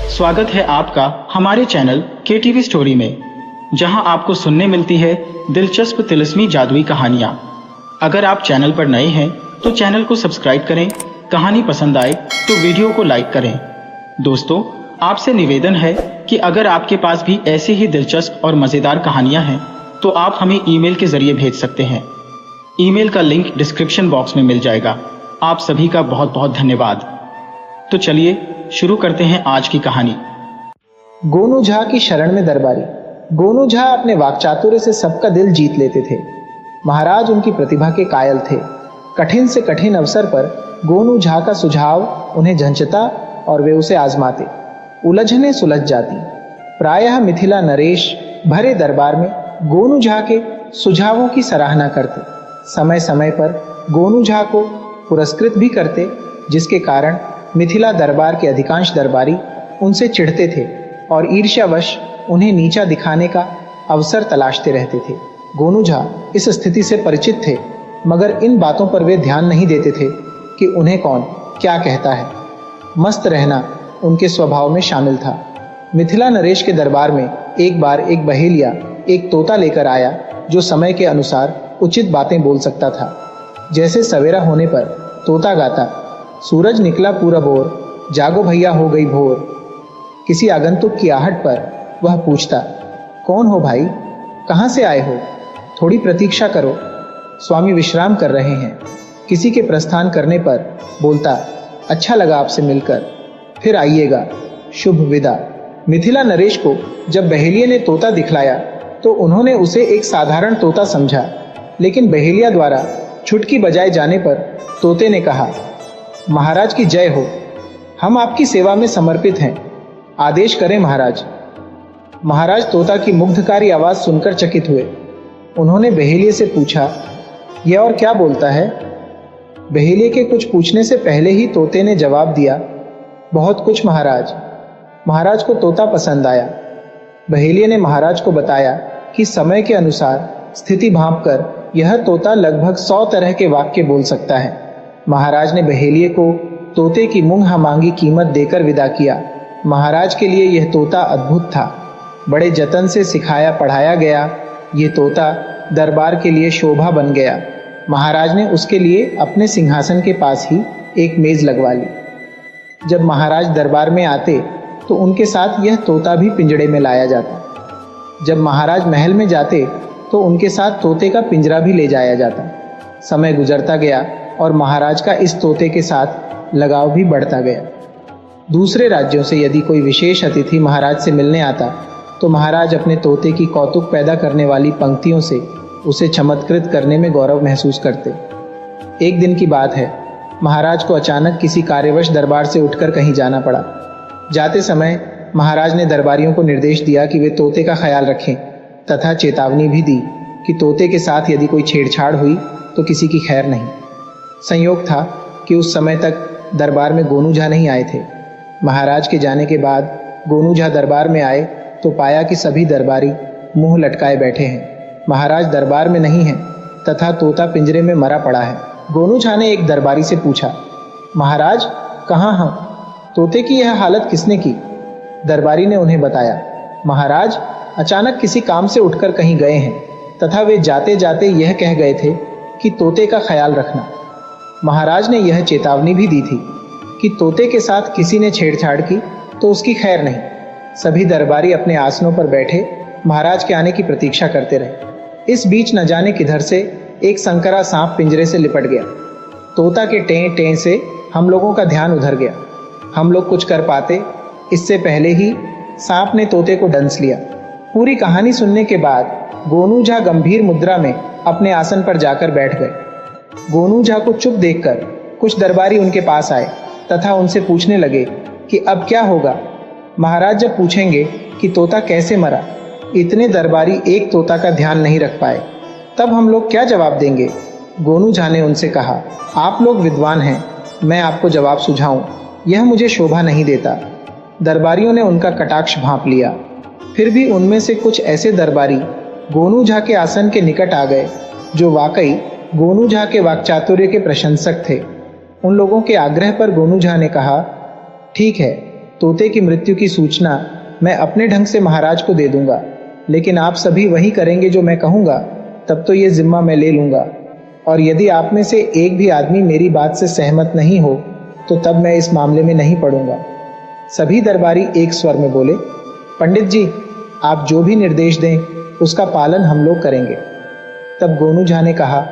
स्वागत है आपका हमारे चैनल KTV स्टोरी में, जहां आपको सुनने मिलती है दिलचस्प तिलिस्मी जादुई कहानियां। अगर आप चैनल पर नए हैं तो चैनल को सब्सक्राइब करें, कहानी पसंद आए तो वीडियो को लाइक करें। दोस्तों, आपसे निवेदन है कि अगर आपके पास भी ऐसे ही दिलचस्प और मज़ेदार कहानियां हैं तो आप हमें ईमेल के जरिए भेज सकते हैं। ईमेल का लिंक डिस्क्रिप्शन बॉक्स में मिल जाएगा। आप सभी का बहुत बहुत धन्यवाद। तो चलिए शुरू करते हैं आज की कहानी। गोनू झा की शरण में दरबारी। गोनू झा अपने वाक्चातुर्य से सबका दिल जीत लेते थे। महाराज उनकी प्रतिभा के कायल थे। कठिन से कठिन अवसर पर गोनू झा का सुझाव उन्हें झंझता और वे उसे आजमाते। उलझने सुलझ जाती। प्रायः मिथिला नरेश भरे दरबार में गोनू झा के सुझावों की सराहना करते। समय समय पर गोनू झा को पुरस्कृत भी करते, जिसके कारण मिथिला दरबार के अधिकांश दरबारी उनसे चिढ़ते थे और ईर्ष्यावश उन्हें नीचा दिखाने का अवसर तलाशते रहते थे। गोनू झा इस स्थिति से परिचित थे, मगर इन बातों पर वे ध्यान नहीं देते थे कि उन्हें कौन क्या कहता है। मस्त रहना उनके स्वभाव में शामिल था। मिथिला नरेश के दरबार में एक बार एक बहेलिया एक तोता लेकर आया, जो समय के अनुसार उचित बातें बोल सकता था। जैसे सवेरा होने पर तोता गाता, सूरज निकला पूरब ओर, जागो भैया हो गई भोर। किसी आगंतुक की आहट पर वह पूछता, कौन हो भाई, कहाँ से आए हो, थोड़ी प्रतीक्षा करो, स्वामी विश्राम कर रहे हैं। किसी के प्रस्थान करने पर बोलता, अच्छा लगा आपसे मिलकर, फिर आइएगा, शुभ विदा। मिथिला नरेश को जब बहेलिये ने तोता दिखलाया तो उन्होंने उसे एक साधारण तोता समझा, लेकिन बहेलिया द्वारा छुटकी बजाए जाने पर तोते ने कहा, महाराज की जय हो, हम आपकी सेवा में समर्पित हैं, आदेश करें महाराज। महाराज तोता की मुग्धकारी आवाज सुनकर चकित हुए। उन्होंने बहेलिये से पूछा, यह और क्या बोलता है? बहेलिये के कुछ पूछने से पहले ही तोते ने जवाब दिया, बहुत कुछ महाराज। महाराज को तोता पसंद आया। बहेलिये ने महाराज को बताया कि समय के अनुसार स्थिति भांपकर यह तोता लगभग 100 तरह के वाक्य बोल सकता है। महाराज ने बहेलिये को तोते की मुंह मांगी कीमत देकर विदा किया। महाराज के लिए यह तोता अद्भुत था। बड़े जतन से सिखाया पढ़ाया गया ये तोता दरबार के लिए शोभा बन गया। महाराज ने उसके लिए अपने सिंहासन के पास ही एक मेज लगवा ली। जब महाराज दरबार में आते तो उनके साथ यह तोता भी पिंजड़े में लाया जाता। जब महाराज महल में जाते तो उनके साथ तोते का पिंजरा भी ले जाया जाता। समय गुजरता गया और महाराज का इस तोते के साथ लगाव भी बढ़ता गया। दूसरे राज्यों से यदि कोई विशेष अतिथि महाराज से मिलने आता तो महाराज अपने तोते की कौतुक पैदा करने वाली पंक्तियों से उसे चमत्कृत करने में गौरव महसूस करते। एक दिन की बात है, महाराज को अचानक किसी कार्यवश दरबार से उठकर कहीं जाना पड़ा। जाते समय महाराज ने दरबारियों को निर्देश दिया कि वे तोते का ख्याल रखें, तथा चेतावनी भी दी कि तोते के साथ यदि कोई छेड़छाड़ हुई तो किसी की खैर नहीं। संयोग था कि उस समय तक दरबार में गोनू झा नहीं आए थे। महाराज के जाने के बाद गोनू झा दरबार में आए तो पाया कि सभी दरबारी मुंह लटकाए बैठे हैं। महाराज दरबार में नहीं हैं तथा तोता पिंजरे में मरा पड़ा है। गोनू झा ने एक दरबारी से पूछा, महाराज कहाँ हैं? तोते की यह हालत किसने की? दरबारी ने उन्हें बताया, महाराज अचानक किसी काम से उठकर कहीं गए हैं तथा वे जाते जाते यह कह गए थे कि तोते का ख्याल रखना। महाराज ने यह चेतावनी भी दी थी कि तोते के साथ किसी ने छेड़छाड़ की तो उसकी खैर नहीं। सभी दरबारी अपने आसनों पर बैठे महाराज के आने की प्रतीक्षा करते रहे। इस बीच न जाने किधर से एक संकरा सांप पिंजरे से लिपट गया। तोता के टें टें से हम लोगों का ध्यान उधर गया। हम लोग कुछ कर पाते इससे पहले ही सांप ने तोते को डंस लिया। पूरी कहानी सुनने के बाद गोनू झा गंभीर मुद्रा में अपने आसन पर जाकर बैठ गए। गोनू झा को चुप देखकर कुछ दरबारी उनके पास आए तथा उनसे पूछने लगे कि अब क्या होगा। महाराज जब पूछेंगे कि तोता कैसे मरा, इतने दरबारी एक तोता का ध्यान नहीं रख पाए, तब हम लोग क्या जवाब देंगे। गोनू झा ने उनसे कहा, आप लोग विद्वान हैं, मैं आपको जवाब सुझाऊं, यह मुझे शोभा नहीं देता। दरबारियों ने उनका कटाक्ष भांप लिया। फिर भी उनमें से कुछ ऐसे दरबारी गोनू झा के आसन के निकट आ गए जो वाकई गोनू झा के वाक्चातुर्य के प्रशंसक थे। उन लोगों के आग्रह पर गोनू झा ने कहा, ठीक है, तोते की मृत्यु की सूचना मैं अपने ढंग से महाराज को दे दूंगा, लेकिन आप सभी वही करेंगे जो मैं कहूंगा, तब तो ये जिम्मा मैं ले लूंगा। और यदि आप में से एक भी आदमी मेरी बात से सहमत नहीं हो तो तब मैं इस मामले में नहीं पड़ूंगा। सभी दरबारी एक स्वर में बोले, पंडित जी, आप जो भी निर्देश दें उसका पालन हम लोग करेंगे। तब गोनू झा ने कहा,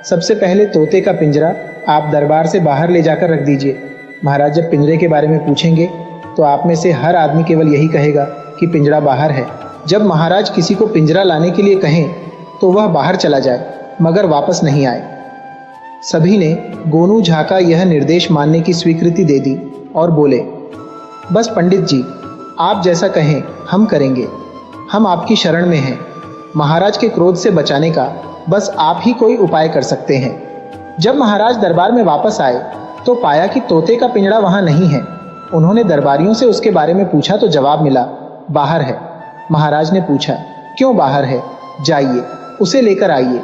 सबसे पहले तोते का पिंजरा आप दरबार से बाहर ले जाकर रख दीजिए। महाराज जब पिंजरे के बारे में पूछेंगे तो आप में से हर आदमी केवल यही कहेगा कि पिंजरा बाहर है। जब महाराज किसी को पिंजरा लाने के लिए कहें तो वह बाहर चला जाए मगर वापस नहीं आए। सभी ने गोनू झा का यह निर्देश मानने की स्वीकृति दे दी और बोले, बस पंडित जी, आप जैसा कहें हम करेंगे। हम आपकी शरण में हैं। महाराज के क्रोध से बचाने का बस आप ही कोई उपाय कर सकते हैं। जब महाराज दरबार में वापस आए तो पाया कि तोते का पिंजरा वहां नहीं है। उन्होंने दरबारियों से उसके बारे में पूछा तो जवाब मिला, बाहर है। महाराज ने पूछा, क्यों बाहर है? जाइए, उसे लेकर आइए।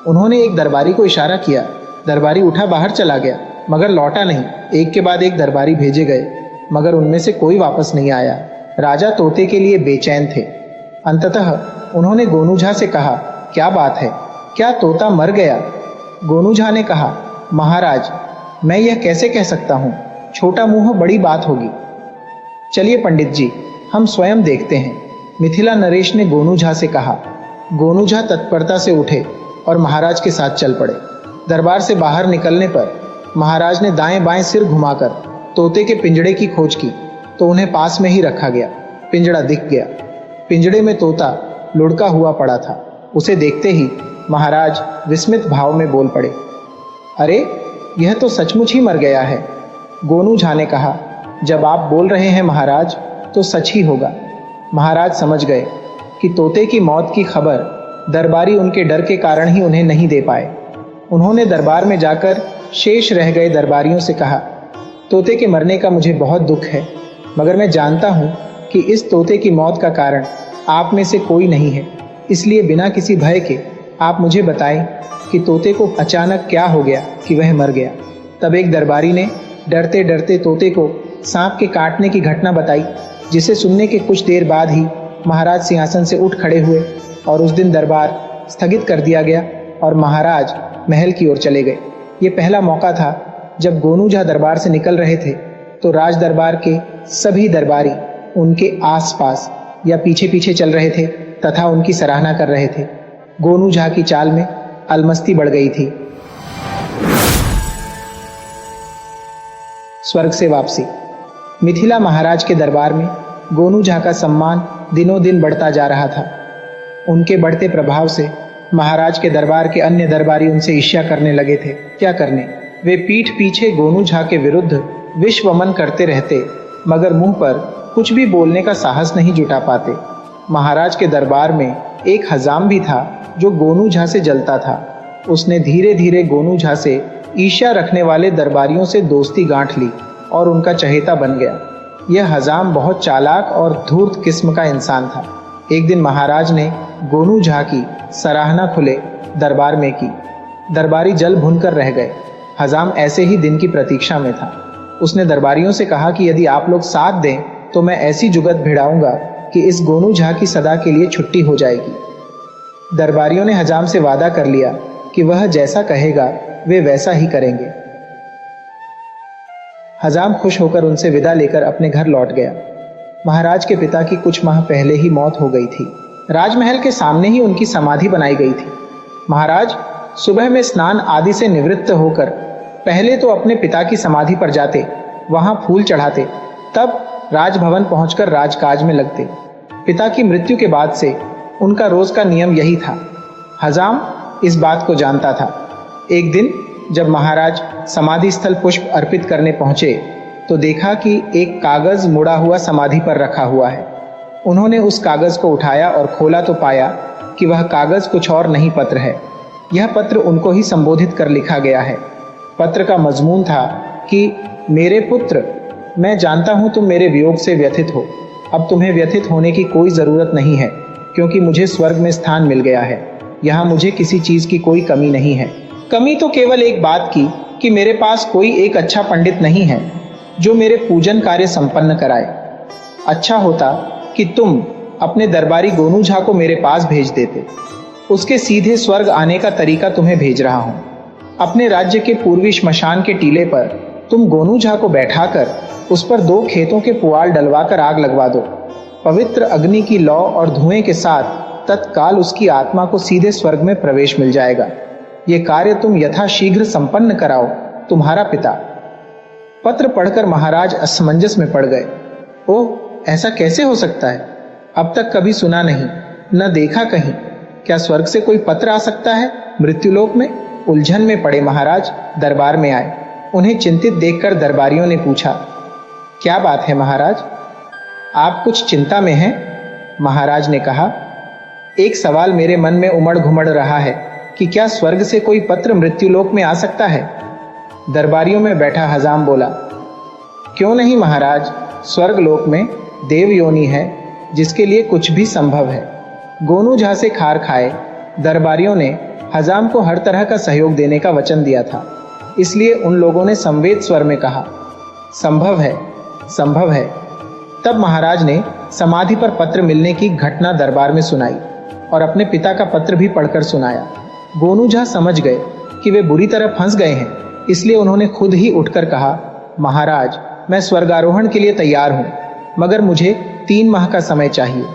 उन्होंने एक दरबारी को इशारा किया। दरबारी उठा बाहर चला गया मगर लौटा नहीं। एक के बाद एक दरबारी भेजे गए मगर उनमें से कोई वापस नहीं आया। राजा तोते के लिए बेचैन थे। अंततः उन्होंने गोनू झा से कहा, क्या बात है, क्या तोता मर गया? गोनू झा ने कहा, महाराज, मैं यह कैसे कह सकता हूँ, छोटा मुंह बड़ी बात होगी। चलिए पंडित जी, हम स्वयं देखते हैं। मिथिला नरेश ने गोनू झा से कहा। गोनू झा तत्परता से उठे और महाराज के साथ चल पड़े। दरबार से बाहर निकलने पर महाराज ने दाएं बाएं सिर घुमाकर तोते के पिंजड़े की खोज की तो उन्हें पास में ही रखा गया। पिंजड़ा दिख गया। पिंजड़े में तोता लुढ़का हुआ पड़ा था। उसे देखते ही महाराज विस्मित भाव में बोल पड़े, अरे, यह तो सचमुच ही मर गया है। गोनू झा ने कहा, जब आप बोल रहे हैं महाराज तो सच ही होगा। महाराज समझ गए कि तोते की मौत की खबर दरबारी उनके डर के कारण ही उन्हें नहीं दे पाए। उन्होंने दरबार में जाकर शेष रह गए दरबारियों से कहा, तोते के मरने का मुझे बहुत दुख है, मगर मैं जानता हूँ कि इस तोते की मौत का कारण आप में से कोई नहीं है। इसलिए बिना किसी भय के आप मुझे बताएं कि तोते को अचानक क्या हो गया कि वह मर गया। तब एक दरबारी ने डरते डरते तोते को सांप के काटने की घटना बताई, जिसे सुनने के कुछ देर बाद ही महाराज सिंहासन से उठ खड़े हुए और उस दिन दरबार स्थगित कर दिया गया और महाराज महल की ओर चले गए। ये पहला मौका था जब गोनू झा दरबार से निकल रहे थे तो राज दरबार के सभी दरबारी उनके आसपास या पीछे पीछे चल रहे थे तथा उनकी सराहना कर रहे थे। गोनू झा की चाल में अलमस्ती बढ़ गई थी। स्वर्ग से वापसी। मिथिला महाराज के दरबार में गोनू झा का सम्मान दिनों दिन बढ़ता जा रहा था। उनके बढ़ते प्रभाव से महाराज के दरबार के अन्य दरबारी उनसे ईर्ष्या करने लगे थे। क्या करने, वे पीठ पीछे गोनू झा के विरुद्ध विश्वमन करते रहते मगर मुंह पर कुछ भी बोलने का साहस नहीं जुटा पाते। महाराज के दरबार में एक हजाम भी था जो गोनू झा से जलता था। उसने धीरे धीरे गोनू झा से ईर्ष्या रखने वाले दरबारियों से दोस्ती गांठ ली और उनका चहेता बन गया। यह हजाम बहुत चालाक और धूर्त किस्म का इंसान था। एक दिन महाराज ने गोनू झा की सराहना खुले दरबार में की। दरबारी जल भुनकर रह गए। हजाम ऐसे ही दिन की प्रतीक्षा में था। उसने दरबारियों से कहा कि यदि आप लोग साथ दें तो मैं ऐसी जुगत भिड़ाऊंगा कि इस गोनू झा की सदा के लिए छुट्टी हो जाएगी। दरबारियों ने हजाम से वादा कर लिया कि वह जैसा कहेगा वे वैसा ही करेंगे। हजाम खुश होकर उनसे विदा लेकर अपने घर लौट गया। महाराज के पिता की कुछ माह पहले ही मौत हो गई थी। राजमहल के सामने ही उनकी समाधि बनाई गई थी। महाराज सुबह में स्नान आदि से निवृत्त होकर पहले तो अपने पिता की समाधि पर जाते, वहां फूल चढ़ाते, तब राजभवन पहुंचकर राजकाज में लगते। पिता की मृत्यु के बाद से उनका रोज का नियम यही था। हजाम इस बात को जानता था। एक दिन जब महाराज समाधि स्थल पुष्प अर्पित करने पहुंचे तो देखा कि एक कागज मुड़ा हुआ समाधि पर रखा हुआ है। उन्होंने उस कागज को उठाया और खोला तो पाया कि वह कागज कुछ और नहीं पत्र है। यह पत्र उनको ही संबोधित कर लिखा गया है। पत्र का मजमून था कि मेरे पुत्र, मैं जानता हूं तुम मेरे वियोग से व्यथित हो। अब तुम्हें व्यथित होने की कोई जरूरत नहीं है, क्योंकि मुझे स्वर्ग में स्थान मिल गया है। यहाँ मुझे किसी चीज की कोई कमी नहीं है। कमी तो केवल एक बात की कि मेरे पास कोई एक अच्छा पंडित नहीं है जो मेरे पूजन कार्य संपन्न कराए। अच्छा होता कि तुम अपने दरबारी गोनू झा को मेरे पास भेज देते। उसके सीधे स्वर्ग आने का तरीका तुम्हें भेज रहा हूं। अपने राज्य के पूर्वी श्मशान के टीले पर तुम गोनू झा को बैठाकर उस पर 2 खेतों के पुआल डलवाकर आग लगवा दो। पवित्र अग्नि की लौ और धुएं के साथ तत्काल उसकी आत्मा को सीधे स्वर्ग में प्रवेश मिल जाएगा। ये कार्य तुम यथाशीघ्र संपन्न कराओ। तुम्हारा पिता। पत्र पढ़कर महाराज असमंजस में पड़ गए। ओह, ऐसा कैसे हो सकता है? अब तक कभी सुना नहीं, न देखा कहीं। क्या स्वर्ग से कोई पत्र आ सकता है मृत्युलोक में? उलझन में पड़े महाराज दरबार में आए। उन्हें चिंतित देखकर दरबारियों ने पूछा, क्या बात है महाराज, आप कुछ चिंता में हैं? महाराज ने कहा, एक सवाल मेरे मन में उमड़ घुमड़ रहा है कि क्या स्वर्ग से कोई पत्र मृत्युलोक में आ सकता है? दरबारियों में बैठा हजाम बोला, क्यों नहीं महाराज, स्वर्ग लोक में देव योनि है जिसके लिए कुछ भी संभव है। गोनू झा से खार खाए दरबारियों ने हजाम को हर तरह का सहयोग देने का वचन दिया था, इसलिए उन लोगों ने संवेद स्वर में कहा, संभव है, संभव है। तब महाराज ने समाधि पर पत्र मिलने की घटना दरबार में सुनाई और अपने पिता का पत्र भी पढ़कर सुनाया। गोनू झा समझ गए कि वे बुरी तरह फंस गए हैं, इसलिए उन्होंने खुद ही उठकर कहा, महाराज, मैं स्वर्गारोहण के लिए तैयार हूं, मगर मुझे 3 माह का समय चाहिए।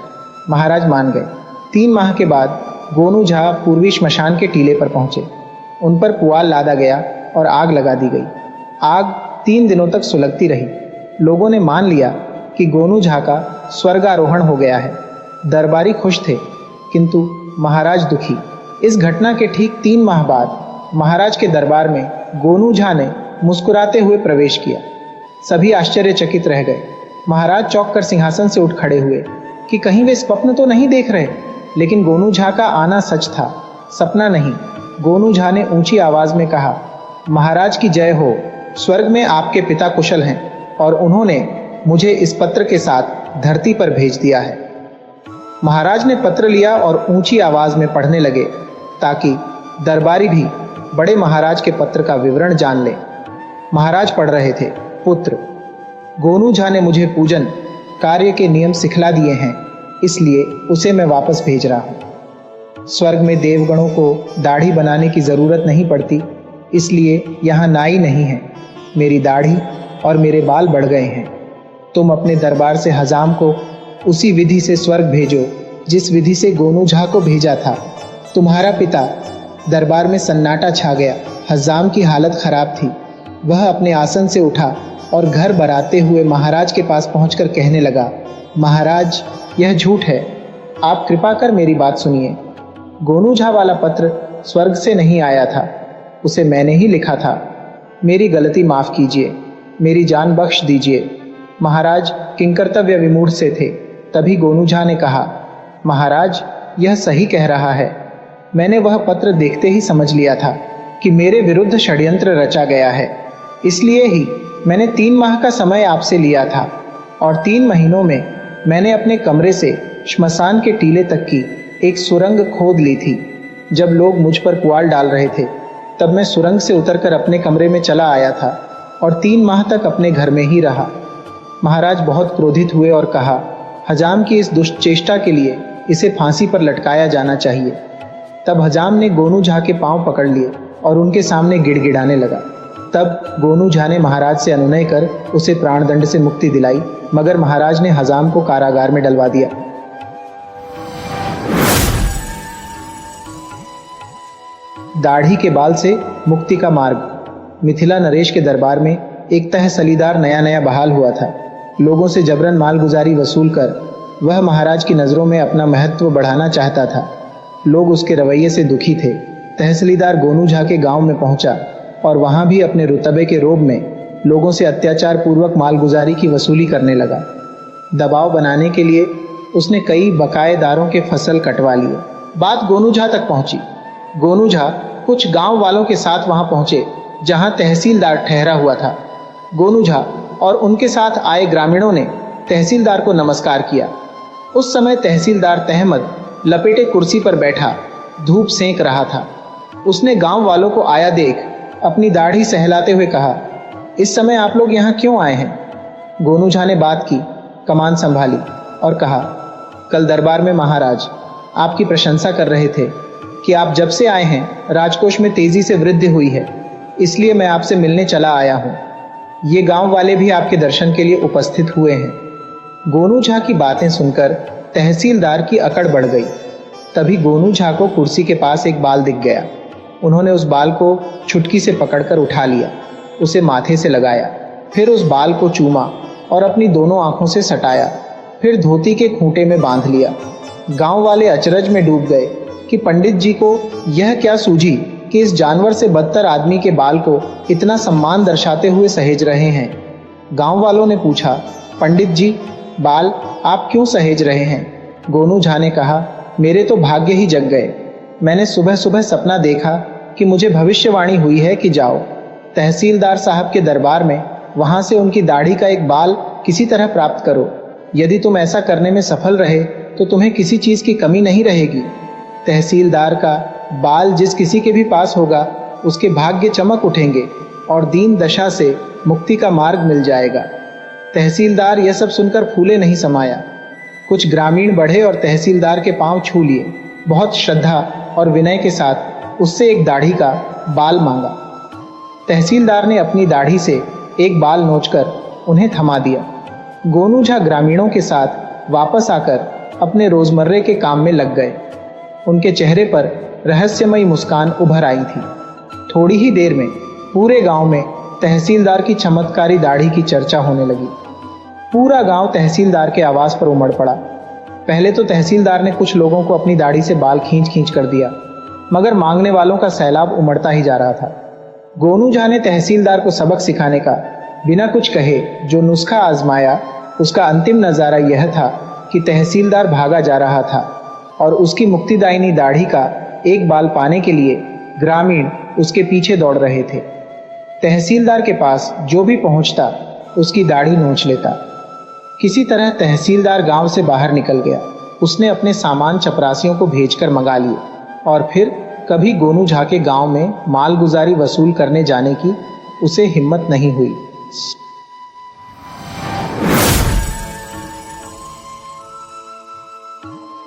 महाराज मान गए। 3 माह के बाद गोनू झा पूर्वी श्मशान के टीले पर पहुंचे। उन पर पुआल लादा गया और आग लगा दी गई। आग 3 दिनों तक सुलगती रही। लोगों ने मान लिया कि गोनू झा का स्वर्गारोहण हो गया है। दरबारी खुश थे, किंतु महाराज दुखी। इस घटना के ठीक 3 माह बाद महाराज के दरबार में गोनू झा ने मुस्कुराते हुए प्रवेश किया। सभी आश्चर्यचकित रह गए। महाराज चौंक कर सिंहासन से उठ खड़े हुए कि कहीं वे स्वप्न तो नहीं देख रहे। लेकिन गोनू झा का आना सच था, सपना नहीं। गोनू झा ने ऊंची आवाज में कहा, महाराज की जय हो। स्वर्ग में आपके पिता कुशल हैं और उन्होंने मुझे इस पत्र के साथ धरती पर भेज दिया है। महाराज ने पत्र लिया और ऊंची आवाज में पढ़ने लगे ताकि दरबारी भी बड़े महाराज के पत्र का विवरण जान ले। महाराज पढ़ रहे थे, पुत्र, गोनू झा ने मुझे पूजन कार्य के नियम सिखला दिए हैं, इसलिए उसे मैं वापस भेज रहा हूं। स्वर्ग में देवगणों को दाढ़ी बनाने की जरूरत नहीं पड़ती, इसलिए यहाँ नाई नहीं है। मेरी दाढ़ी और मेरे बाल बढ़ गए हैं। तुम अपने दरबार से हजाम को उसी विधि से स्वर्ग भेजो जिस विधि से गोनू झा को भेजा था। तुम्हारा पिता। दरबार में सन्नाटा छा गया। हजाम की हालत खराब थी। वह अपने आसन से उठा और घर बराते हुए महाराज के पास पहुंचकर कहने लगा, महाराज, यह झूठ है, आप कृपा कर मेरी बात सुनिए। गोनू झा वाला पत्र स्वर्ग से नहीं आया था, उसे मैंने ही लिखा था। मेरी गलती माफ कीजिए, मेरी जान बख्श दीजिए। महाराज किंकर्तव्य विमूढ़ से थे। तभी गोनू झा ने कहा, महाराज, यह सही कह रहा है। मैंने वह पत्र देखते ही समझ लिया था कि मेरे विरुद्ध षड्यंत्र रचा गया है, इसलिए ही मैंने 3 माह का समय आपसे लिया था और 3 महीनों में मैंने अपने कमरे से श्मशान के टीले तक की एक सुरंग खोद ली थी। जब लोग मुझ पर पुआल डाल रहे थे, तब मैं सुरंग से उतरकर अपने कमरे में चला आया था और 3 माह तक अपने घर में ही रहा। महाराज बहुत क्रोधित हुए और कहा, हजाम की इस दुष्ट चेष्टा के लिए इसे फांसी पर लटकाया जाना चाहिए। तब हजाम ने गोनू झा के पांव पकड़ लिए और उनके सामने गिड़गिड़ाने लगा। तब गोनू झा ने महाराज से अनुनय कर उसे प्राणदंड से मुक्ति दिलाई, मगर महाराज ने हजाम को कारागार में डलवा दिया। दाढ़ी के बाल से मुक्ति का मार्ग। मिथिला नरेश के दरबार में एक तहसीलदार नया नया बहाल हुआ था। लोगों से जबरन मालगुजारी वसूल कर वह महाराज की नज़रों में अपना महत्व बढ़ाना चाहता था। लोग उसके रवैये से दुखी थे। तहसीलदार गोनू झा के गांव में पहुंचा और वहां भी अपने रुतबे के रोब में लोगों से अत्याचार पूर्वक मालगुजारी की वसूली करने लगा। दबाव बनाने के लिए उसने कई बकायेदारों के फसल कटवा लिए। बात गोनू झा तक पहुंची। गोनू झा कुछ गांव वालों के साथ वहां पहुंचे जहां तहसीलदार ठहरा हुआ था। गोनू झा और उनके साथ आए ग्रामीणों ने तहसीलदार को नमस्कार किया। उस समय तहसीलदार तहमद लपेटे कुर्सी पर बैठा धूप सेंक रहा था। उसने गांव वालों को आया देख अपनी दाढ़ी सहलाते हुए कहा, इस समय आप लोग यहाँ क्यों आए हैं? गोनू झा ने बात की, कमान संभाली और कहा, कल दरबार में महाराज आपकी प्रशंसा कर रहे थे कि आप जब से आए हैं राजकोष में तेजी से वृद्धि हुई है, इसलिए मैं आपसे मिलने चला आया हूँ। ये गांव वाले भी आपके दर्शन के लिए उपस्थित हुए हैं। गोनू झा की बातें सुनकर तहसीलदार की अकड़ बढ़ गई। तभी गोनू झा को कुर्सी के पास एक बाल दिख गया। उन्होंने उस बाल को चुटकी से पकड़कर उठा लिया, उसे माथे से लगाया, फिर उस बाल को चूमा और अपनी दोनों आंखों से सटाया, फिर धोती के खूंटे में बांध लिया। गांव वाले अचरज में डूब गए कि पंडित जी को यह क्या सूझी कि इस जानवर से बदतर आदमी के बाल को इतना सम्मान दर्शाते हुए सहेज रहे हैं। गांव वालों ने पूछा, पंडित जी, बाल आप क्यों सहेज रहे हैं? गोनू झा ने कहा, मेरे तो भाग्य ही जग गए। मैंने सुबह सुबह सपना देखा कि मुझे भविष्यवाणी हुई है कि जाओ तहसीलदार साहब के दरबार में, वहां से उनकी दाढ़ी का एक बाल किसी तरह प्राप्त करो। यदि तुम ऐसा करने में सफल रहे तो तुम्हें किसी चीज की कमी नहीं रहेगी। तहसीलदार का बाल जिस किसी के भी पास होगा उसके भाग्य चमक उठेंगे और दीन दशा से मुक्ति का मार्ग मिल जाएगा। तहसीलदार यह सब सुनकर फूले नहीं समाया। कुछ ग्रामीण बढ़े और तहसीलदार के पांव छू लिए। बहुत श्रद्धा और विनय के साथ उससे एक दाढ़ी का बाल मांगा। तहसीलदार ने अपनी दाढ़ी से एक बाल नोचकर उन्हें थमा दिया। गोनू झा ग्रामीणों के साथ वापस आकर अपने रोजमर्रे के काम में लग गए। उनके चेहरे पर रहस्यमयी मुस्कान उभर आई थी। थोड़ी ही देर में पूरे गांव में तहसीलदार की चमत्कारी दाढ़ी की चर्चा होने लगी। पूरा गांव तहसीलदार के आवास पर उमड़ पड़ा। पहले तो तहसीलदार ने कुछ लोगों को अपनी दाढ़ी से बाल खींच खींच कर दिया, मगर मांगने वालों का सैलाब उमड़ता ही जा रहा था। गोनू झा ने तहसीलदार को सबक सिखाने का बिना कुछ कहे जो नुस्खा आजमाया, उसका अंतिम नजारा यह था कि तहसीलदार भागा जा रहा था और उसकी मुक्तिदायिनी दाढ़ी का एक बाल पाने के लिए ग्रामीण उसके पीछे दौड़ रहे थे। तहसीलदार के पास जो भी पहुंचता उसकी दाढ़ी नोच लेता। किसी तरह तहसीलदार गांव से बाहर निकल गया। उसने अपने सामान चपरासियों को भेजकर मंगा लिए और फिर कभी गोनू झा के गांव में मालगुजारी वसूल करने जाने की उसे हिम्मत नहीं हुई।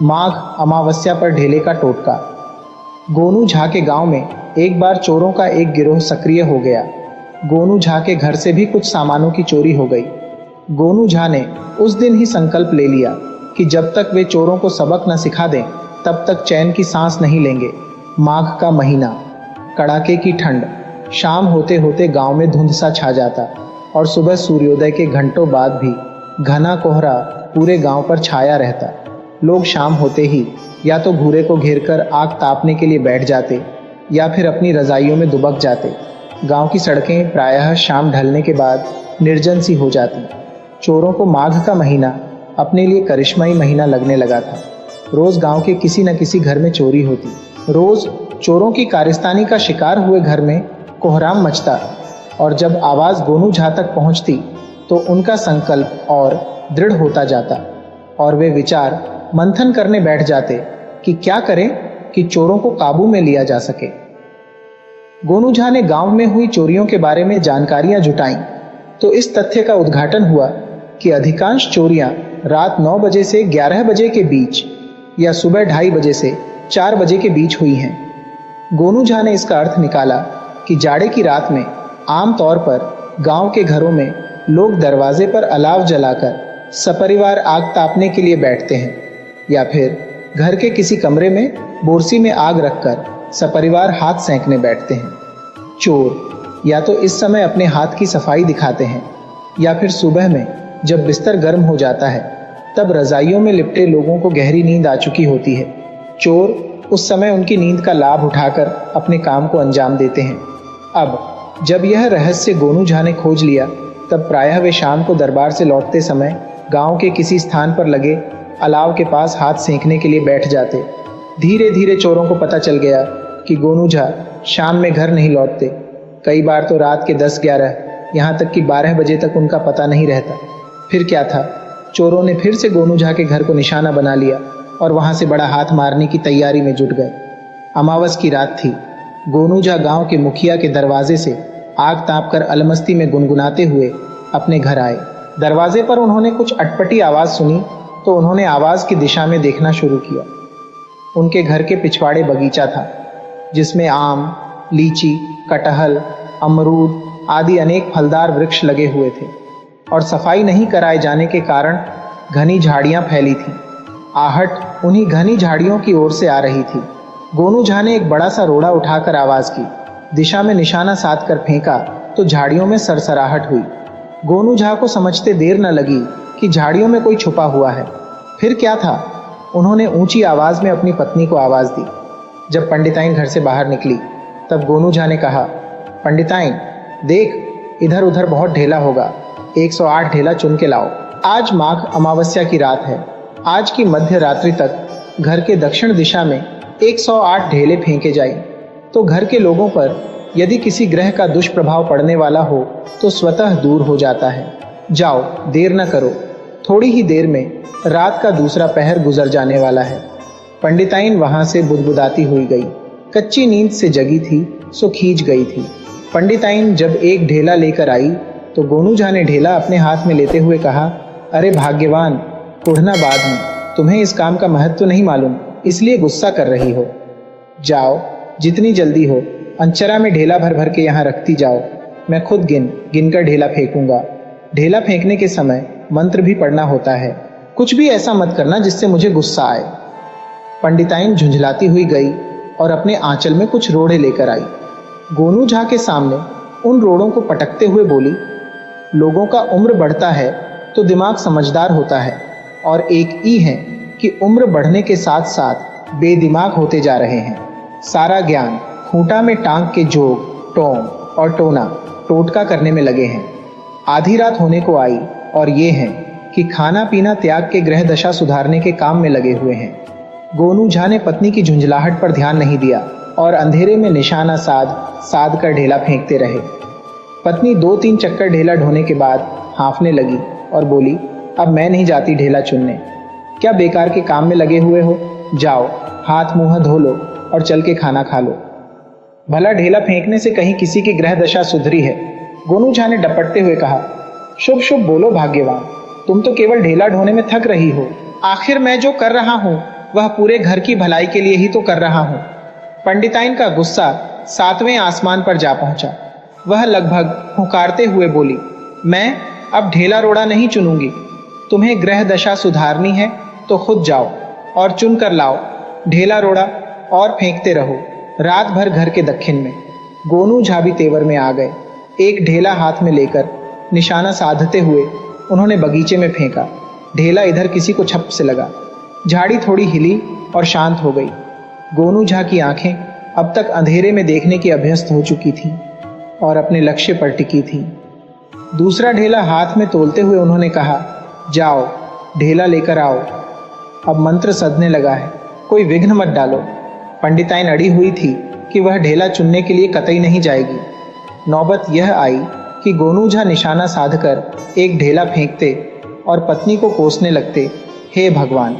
माघ अमावस्या पर ढेले का टोटका। गोनू झा के गांव में एक बार चोरों का एक गिरोह सक्रिय हो गया। गोनू झा के घर से भी कुछ सामानों की चोरी हो गई। गोनू झा ने उस दिन ही संकल्प ले लिया कि जब तक वे चोरों को सबक न सिखा दें तब तक चैन की सांस नहीं लेंगे। माघ का महीना, कड़ाके की ठंड, शाम होते होते गांव में धुंध सा छा जाता और सुबह सूर्योदय के घंटों बाद भी घना कोहरा पूरे गांव पर छाया रहता। लोग शाम होते ही या तो घूरे को घेरकर आग तापने के लिए बैठ जाते या फिर अपनी रजाइयों में दुबक जाते। गांव की सड़कें प्रायः शाम ढलने के बाद निर्जन सी हो जाती। चोरों को माघ का महीना अपने लिए करिश्माई महीना लगने लगा था। रोज गांव के किसी न किसी घर में चोरी होती। रोज चोरों की कारिस्तानी का शिकार हुए घर में कोहराम मचता और जब आवाज गोनू झा तक पहुंचती तो उनका संकल्प और दृढ़ होता जाता और वे विचार मंथन करने बैठ जाते कि क्या करें कि चोरों को काबू में लिया जा सके। गोनू झा ने गांव में हुई चोरियों के बारे में जानकारियां जुटाईं तो इस तथ्य का उद्घाटन हुआ कि अधिकांश चोरियां रात 9 बजे से 11 बजे के बीच या सुबह 2:30 बजे से 4 बजे के बीच हुई हैं। गोनू झा ने इसका अर्थ निकाला कि जाड़े की रात में आमतौर पर गांव के घरों में लोग दरवाजे पर अलाव जलाकर सपरिवार आग तापने के लिए बैठते हैं या फिर घर के किसी कमरे में बोरसी में आग रखकर सपरिवार हाथ सेंकने बैठते हैं। चोर या तो इस समय अपने हाथ की सफाई दिखाते हैं या फिर सुबह में जब बिस्तर गर्म हो जाता है तब रजाइयों में लिपटे लोगों को गहरी नींद आ चुकी होती है। चोर उस समय उनकी नींद का लाभ उठाकर अपने काम को अंजाम देते हैं। अब जब यह रहस्य गोनू झा ने खोज लिया तब प्रायः वे शाम को दरबार से लौटते समय गांव के किसी स्थान पर लगे अलाव के पास हाथ सेंकने के लिए बैठ जाते। धीरे धीरे चोरों को पता चल गया कि गोनू झा शाम में घर नहीं लौटते। कई बार तो रात के 10-11 यहाँ तक कि 12 बजे तक उनका पता नहीं रहता। फिर क्या था, चोरों ने फिर से गोनू झा के घर को निशाना बना लिया और वहां से बड़ा हाथ मारने की तैयारी में जुट गए। अमावस की रात थी। गोनू झा गांव के मुखिया के दरवाजे से आग तापकर अलमस्ती में गुनगुनाते हुए अपने घर आए। दरवाजे पर उन्होंने कुछ अटपटी आवाज सुनी तो उन्होंने आवाज की दिशा में देखना शुरू किया। उनके घर के पिछवाड़े बगीचा था जिसमें आम, लीची, कटहल, अमरूद आदि अनेक फलदार वृक्ष लगे हुए थे और सफाई नहीं कराए जाने के कारण घनी झाड़ियां फैली थीं। आहट उन्हीं घनी झाड़ियों की ओर से आ रही थी। गोनू झा ने एक बड़ा सा रोड़ा उठाकर आवाज की, दिशा में निशाना साध कर फेंका तो झाड़ियों में सरसराहट हुई। गोनू झा को समझते देर न लगी कि झाड़ियों में कोई छुपा हुआ है। फिर क्या था? उन्होंने ऊंची आवाज में अपनी पत्नी को आवाज दी। जब पंडिताइन घर से बाहर निकली तब गोनू झा ने कहा, पंडिताइन देख, इधर उधर बहुत ढेला होगा, 108 ढेला चुन के लाओ। आज माघ अमावस्या की रात है। आज की मध्य रात्रि तक घर के दक्षिण दिशा में 108 ढेले फेंके जाएं तो घर के लोगों पर यदि किसी ग्रह का दुष्प्रभाव पड़ने वाला हो तो स्वतः दूर हो जाता है। जाओ, देर न करो, थोड़ी ही देर में रात का दूसरा पहर गुजर जाने वाला है। पंडिताइन वहां से बुदबुदाती हुई गई। कच्ची नींद से जगी थी सो खींच गई थी। पंडिताइन जब एक ढेला लेकर आई तो गोनू झा ने ढेला अपने हाथ में लेते हुए कहा, अरे भाग्यवान, कुढ़ना बाद में, तुम्हें इस काम का महत्व नहीं मालूम, इसलिए गुस्सा कर रही हो। जाओ, जितनी जल्दी हो अंचरा में ढेला भर भर के यहाँ रखती जाओ। मैं खुद गिनकर ढेला फेंकूंगा। ढेला फेंकने के समय मंत्र भी पढ़ना होता है। कुछ भी ऐसा मत करना जिससे मुझे गुस्सा आए। पंडिताइन झुंझलाती हुई गई और अपने आंचल में कुछ रोड़े लेकर आई। गोनू झा के सामने उन रोड़ों को पटकते हुए बोली, लोगों का उम्र बढ़ता है तो दिमाग समझदार होता है और एक ई है कि उम्र बढ़ने के साथ साथ बेदिमाग होते जा रहे हैं। सारा ज्ञान खूंटा में टांग के जोग, टोम और टोना टोटका करने में लगे हैं। आधी रात होने को आई और ये हैं कि खाना पीना त्याग के ग्रह दशा सुधारने के काम में लगे हुए हैं। गोनू झा ने पत्नी की झुंझलाहट पर ध्यान नहीं दिया और अंधेरे में निशाना साध कर ढेला फेंकते रहे। पत्नी 2-3 चक्कर ढेला ढोने के बाद हाँफने लगी और बोली, अब मैं नहीं जाती ढेला चुनने। क्या बेकार के काम में लगे हुए हो? जाओ, हाथ मुंह धो लो और चल के खाना खा लो। भला ढेला फेंकने से कहीं किसी की ग्रह दशा सुधरी है? गोनू झा ने डपटते हुए कहा, शुभ शुभ बोलो भाग्यवान, तुम तो केवल ढेला ढोने में थक रही हो। आखिर मैं जो कर रहा हूँ वह पूरे घर की भलाई के लिए ही तो कर रहा हूँ। पंडिताइन का गुस्सा 7वें आसमान पर जा पहुंचा। वह लगभग हुंकारते हुए बोली, मैं अब ढेला रोड़ा नहीं चुनूंगी। तुम्हें ग्रह दशा सुधारनी है तो खुद जाओ और चुन कर लाओ ढेला रोड़ा और फेंकते रहो रात भर घर के दक्षिण में। गोनू झा भी तेवर में आ गए। एक ढेला हाथ में लेकर निशाना साधते हुए उन्होंने बगीचे में फेंका। ढेला इधर किसी को छप से लगा। झाड़ी थोड़ी हिली और शांत हो गई। गोनू झा की आंखें अब तक अंधेरे में देखने की अभ्यस्त हो चुकी थीं और अपने लक्ष्य पर टिकी थीं। दूसरा ढेला हाथ में तोलते हुए उन्होंने कहा, जाओ ढेला लेकर आओ। अब मंत्र सधने लगा है, कोई विघ्न मत डालो। पंडिताइन अड़ी हुई थी कि वह ढेला चुनने के लिए कतई नहीं जाएगी। नौबत यह आई कि गोनू झा निशाना साधकर एक ढेला फेंकते और पत्नी को कोसने लगते। हे भगवान,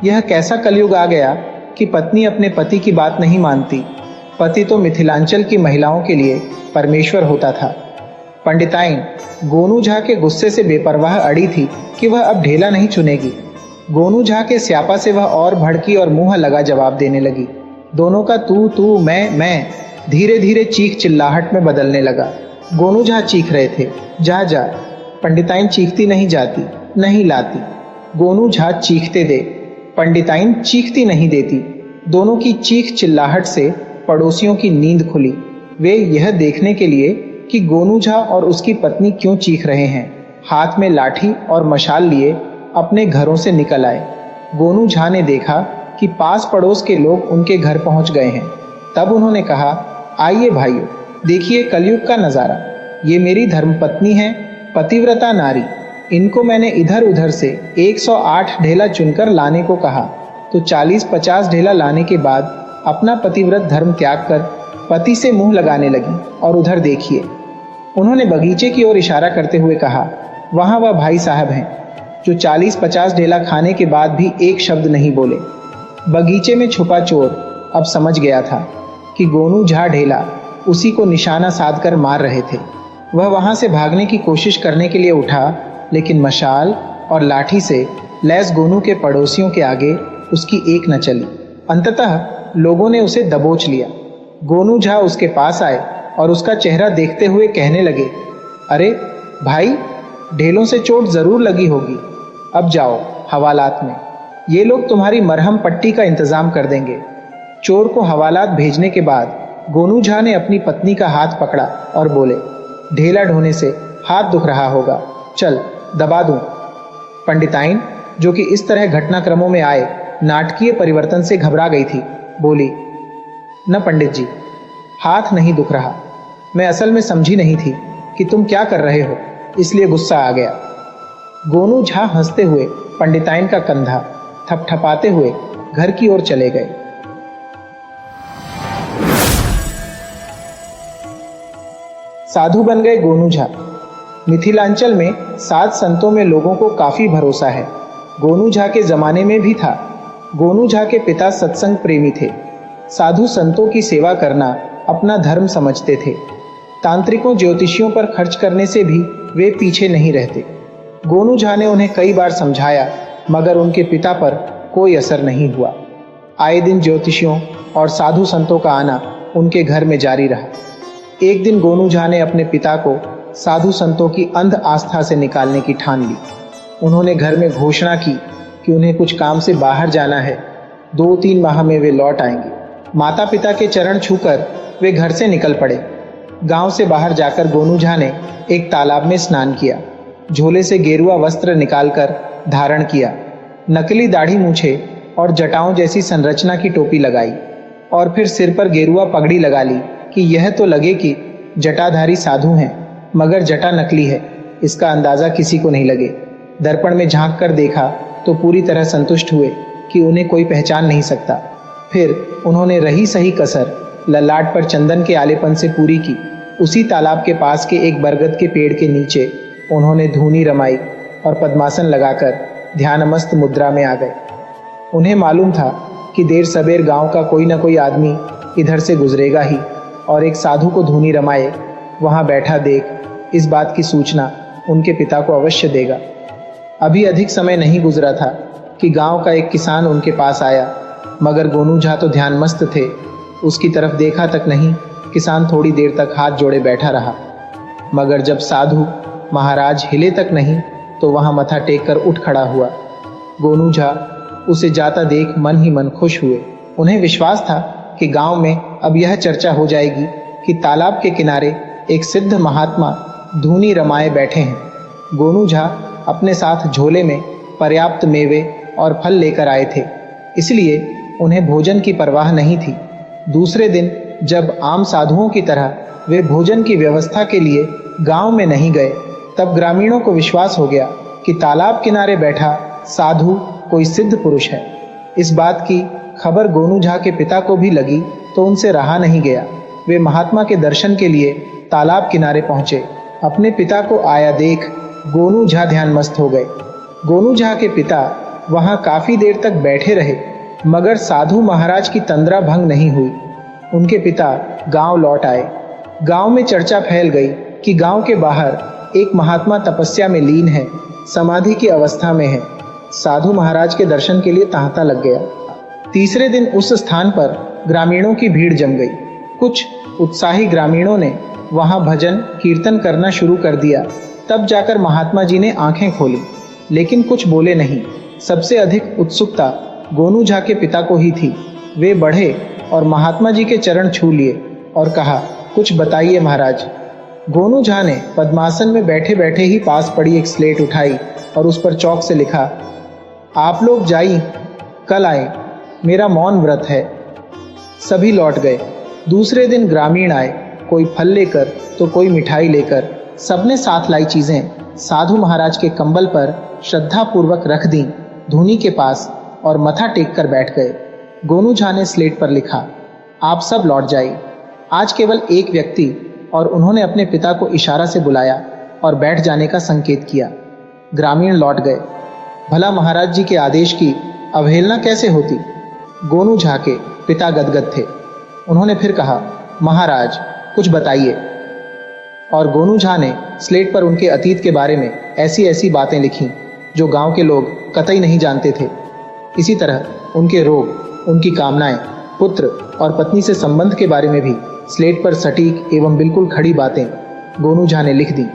यह कैसा कलयुग आ गया कि पत्नी अपने पति की बात नहीं मानती। पति तो मिथिलांचल की महिलाओं के लिए परमेश्वर होता था। पंडिताइन गोनू झा के गुस्से से बेपरवाह अड़ी थी कि वह अब ढेला नहीं चुनेगी। गोनू झा के स्यापा से वह और भड़की और मुंह लगा जवाब देने लगी। दोनों का तू मैं धीरे धीरे चीख चिल्लाहट में बदलने लगा। गोनू झा चीख रहे थे, जा जा। पंडिताइन चीखती नहीं जाती, नहीं लाती। गोनू झा चीखते दे, पंडिताइन चीखती नहीं देती। दोनों की चीख चिल्लाहट से पड़ोसियों की नींद खुली। वे यह देखने के लिए कि गोनू झा और उसकी पत्नी क्यों चीख रहे हैं, हाथ में लाठी और मशाल लिए अपने घरों से निकल आए। गोनू झा ने देखा कि पास पड़ोस के लोग उनके घर पहुंच गए हैं। तब उन्होंने कहा, आइए भाइयों, देखिए कलयुग का नजारा। ये मेरी धर्मपत्नी है, पतिव्रता नारी। इनको मैंने इधर उधर से 108 ढेला चुनकर लाने को कहा तो 40-50 ढेला लाने के बाद अपना पतिव्रत धर्म त्याग कर पति से मुंह लगाने लगी। और उधर देखिए, उन्होंने बगीचे की ओर इशारा करते हुए कहा, वहां वह भाई साहब हैं जो 40-50 ढेला खाने के बाद भी एक शब्द नहीं बोले। बगीचे में छुपा चोर अब समझ गया था कि गोनू झा ढेला उसी को निशाना साधकर मार रहे थे। वह वहां से भागने की कोशिश करने के लिए उठा, लेकिन मशाल और लाठी से लैस गोनू के पड़ोसियों के आगे उसकी एक न चली। अंततः लोगों ने उसे दबोच लिया। गोनू झा उसके पास आए और उसका चेहरा देखते हुए कहने लगे, अरे भाई, ढेलों से चोट जरूर लगी होगी, अब जाओ हवालात में, ये लोग तुम्हारी मरहम पट्टी का इंतजाम कर देंगे। चोर को हवालात भेजने के बाद गोनू झा ने अपनी पत्नी का हाथ पकड़ा और बोले, ढेला ढोने से हाथ दुख रहा होगा, चल दबा दूं। पंडिताइन, जो कि इस तरह घटनाक्रमों में आए नाटकीय परिवर्तन से घबरा गई थी, बोली, न पंडित जी, हाथ नहीं दुख रहा। मैं असल में समझी नहीं थी कि तुम क्या कर रहे हो, इसलिए गुस्सा आ गया। गोनू झा हंसते हुए पंडिताइन का कंधा थपथपाते हुए घर की ओर चले गए। साधु बन गए गोनू झा। मिथिलांचल में साध संतों में लोगों को काफी भरोसा है। गोनू झा के जमाने में भी था। गोनू झा के पिता सत्संग प्रेमी थे। साधु संतों की सेवा करना अपना धर्म समझते थे। तांत्रिकों ज्योतिषियों पर खर्च करने से भी वे पीछे नहीं रहते। गोनू झा ने उन्हें कई बार समझाया, मगर उनके पिता पर कोई असर नहीं हुआ। आए दिन ज्योतिषियों और साधु संतों का आना उनके घर में जारी रहा। एक दिन गोनू झा ने अपने पिता को साधु संतों की अंध आस्था से निकालने की ठान ली। उन्होंने घर में घोषणा की कि उन्हें कुछ काम से बाहर जाना है, 2-3 माह में वे लौट आएंगे। माता पिता के चरण छूकर वे घर से निकल पड़े। गांव से बाहर जाकर गोनू झा ने एक तालाब में स्नान किया। झोले से गेरुआ वस्त्र निकालकर धारण किया, नकली दाढ़ी मूछे और जटाओं जैसी संरचना की टोपी लगाई और फिर सिर पर गेरुआ पगड़ी लगा ली कि यह तो लगे कि जटाधारी साधु हैं, मगर जटा नकली है, इसका अंदाजा किसी को नहीं लगे। दर्पण में झांक कर देखा तो पूरी तरह संतुष्ट हुए कि उन्हें कोई पहचान नहीं सकता। फिर उन्होंने रही सही कसर ललाट पर चंदन के आलेपन से पूरी की। उसी तालाब के पास के एक बरगद के पेड़ के नीचे उन्होंने धूनी रमाई और पद्मासन लगाकर ध्यानमस्त मुद्रा में आ गए। उन्हें मालूम था कि देर सबेर गांव का कोई न कोई आदमी इधर से गुजरेगा ही और एक साधु को धूनी रमाए वहां बैठा देख इस बात की सूचना उनके पिता को अवश्य देगा। अभी अधिक समय नहीं गुजरा था कि गांव का एक किसान उनके पास आया, मगर गोनू झा तो ध्यानमस्त थे, उसकी तरफ देखा तक नहीं। किसान थोड़ी देर तक हाथ जोड़े बैठा रहा, मगर जब साधु महाराज हिले तक नहीं तो वहां मथा टेक कर उठ खड़ा हुआ। गोनू झा उसे जाता देख मन ही मन खुश हुए। उन्हें विश्वास था कि गांव में अब यह चर्चा हो जाएगी कि तालाब के किनारे एक सिद्ध महात्मा धूनी रमाए बैठे हैं। गोनू झा अपने साथ झोले में पर्याप्त मेवे और फल लेकर आए थे, इसलिए उन्हें भोजन की परवाह नहीं थी। दूसरे दिन जब आम साधुओं की तरह वे भोजन की व्यवस्था के लिए गांव में नहीं गए, तब ग्रामीणों को विश्वास हो गया कि तालाब किनारे बैठा साधु कोई सिद्ध पुरुष है। इस बात की खबर गोनू झा के पिता को भी लगी तो उनसे रहा नहीं गया। वे महात्मा के दर्शन के लिए तालाब किनारे पहुंचे। अपने पिता को आया देख गोनू झा ध्यानमस्त हो गए। गोनू झा के पिता वहां काफी देर तक बैठे रहे, मगर साधु महाराज की तंद्रा भंग नहीं हुई। उनके पिता गांव लौट आए। गांव में चर्चा फैल गई कि गांव के बाहर एक महात्मा तपस्या में लीन है, समाधि की अवस्था में है। साधु महाराज के दर्शन के लिए तांता लग गया। तीसरे दिन उस स्थान पर ग्रामीणों की भीड़ जम गई। कुछ उत्साही ग्रामीणों ने वहां भजन कीर्तन करना शुरू कर दिया। तब जाकर महात्मा जी ने आंखें खोली, लेकिन कुछ बोले नहीं। सबसे अधिक उत्सुकता गोनू झा के पिता को ही थी। वे बढ़े और महात्मा जी के चरण छू लिए और कहा, कुछ बताइए महाराज। गोनू झा ने पद्मासन में बैठे बैठे ही पास पड़ी एक स्लेट उठाई और उस पर चौक से लिखा, आप लोग जाइए, कल आए, मेरा मौन व्रत है। सभी लौट गए। दूसरे दिन ग्रामीण आए, कोई फल लेकर तो कोई मिठाई लेकर। सबने साथ लाई चीजें साधु महाराज के कंबल पर श्रद्धा पूर्वक रख दी धूनी के पास और मथा टेक कर बैठ गए। गोनू झा ने स्लेट पर लिखा, आप सब लौट जाइए, आज केवल एक व्यक्ति, और उन्होंने अपने पिता को इशारा से बुलाया और बैठ जाने का संकेत किया। ग्रामीण लौट गए। भला महाराज जी के आदेश की अवहेलना कैसे होती? गोनू झा के पिता गदगद थे। उन्होंने फिर कहा, महाराज कुछ बताइए। और गोनू झा ने स्लेट पर उनके अतीत के बारे में ऐसी ऐसी बातें लिखीं जो गांव के लोग कतई नहीं जानते थे। इसी तरह उनके रोग, उनकी कामनाएं, पुत्र और पत्नी से संबंध के बारे में भी स्लेट पर सटीक एवं बिल्कुल खड़ी बातें गोनू झा ने लिख दी।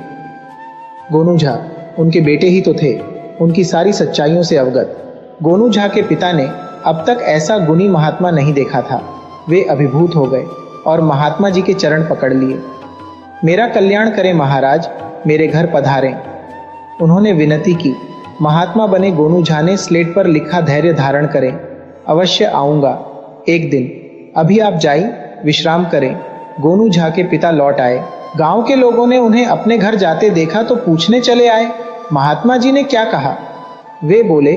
गोनू झा उनके बेटे ही तो थे, उनकी सारी सच्चाइयों से अवगत। गोनू झा के पिता ने अब तक ऐसा गुणी महात्मा नहीं देखा था। वे अभिभूत हो गए और महात्मा जी के चरण पकड़ लिए। मेरा कल्याण करें महाराज, मेरे घर पधारें, उन्होंने विनती की। महात्मा बने गोनू झा ने स्लेट पर लिखा, धैर्य धारण करें, अवश्य आऊंगा एक दिन, अभी आप जाइए, विश्राम करें। गोनू झा के पिता लौट आए। गांव के लोगों ने उन्हें अपने घर जाते देखा तो पूछने चले आए, महात्मा जी ने क्या कहा? वे बोले,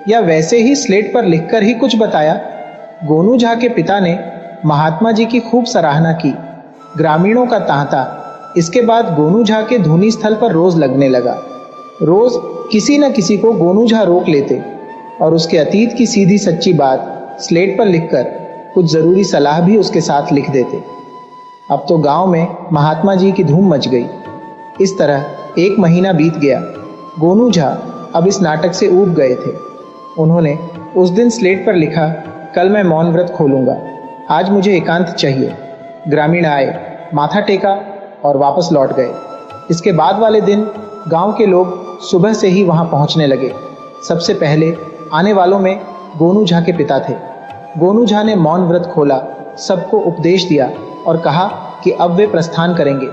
या वैसे ही स्लेट पर लिखकर ही कुछ बताया। गोनू झा के पिता ने महात्मा जी की खूब सराहना की। ग्रामीणों का तांता इसके बाद गोनू झा के धूनी स्थल पर रोज लगने लगा। रोज किसी न किसी को गोनू झा रोक लेते और उसके अतीत की सीधी सच्ची बात स्लेट पर लिखकर कुछ जरूरी सलाह भी उसके साथ लिख देते। अब तो गांव में महात्मा जी की धूम मच गई। इस तरह 1 महीना बीत गया। गोनू झा अब इस नाटक से ऊब गए थे। उन्होंने उस दिन स्लेट पर लिखा, कल मैं मौन व्रत खोलूंगा, आज मुझे एकांत चाहिए। ग्रामीण आए, माथा टेका और वापस लौट गए। इसके बाद वाले दिन गांव के लोग सुबह से ही वहां पहुंचने लगे। सबसे पहले आने वालों में गोनू झा के पिता थे। गोनू झा ने मौन व्रत खोला, सबको उपदेश दिया और कहा कि अब वे प्रस्थान करेंगे।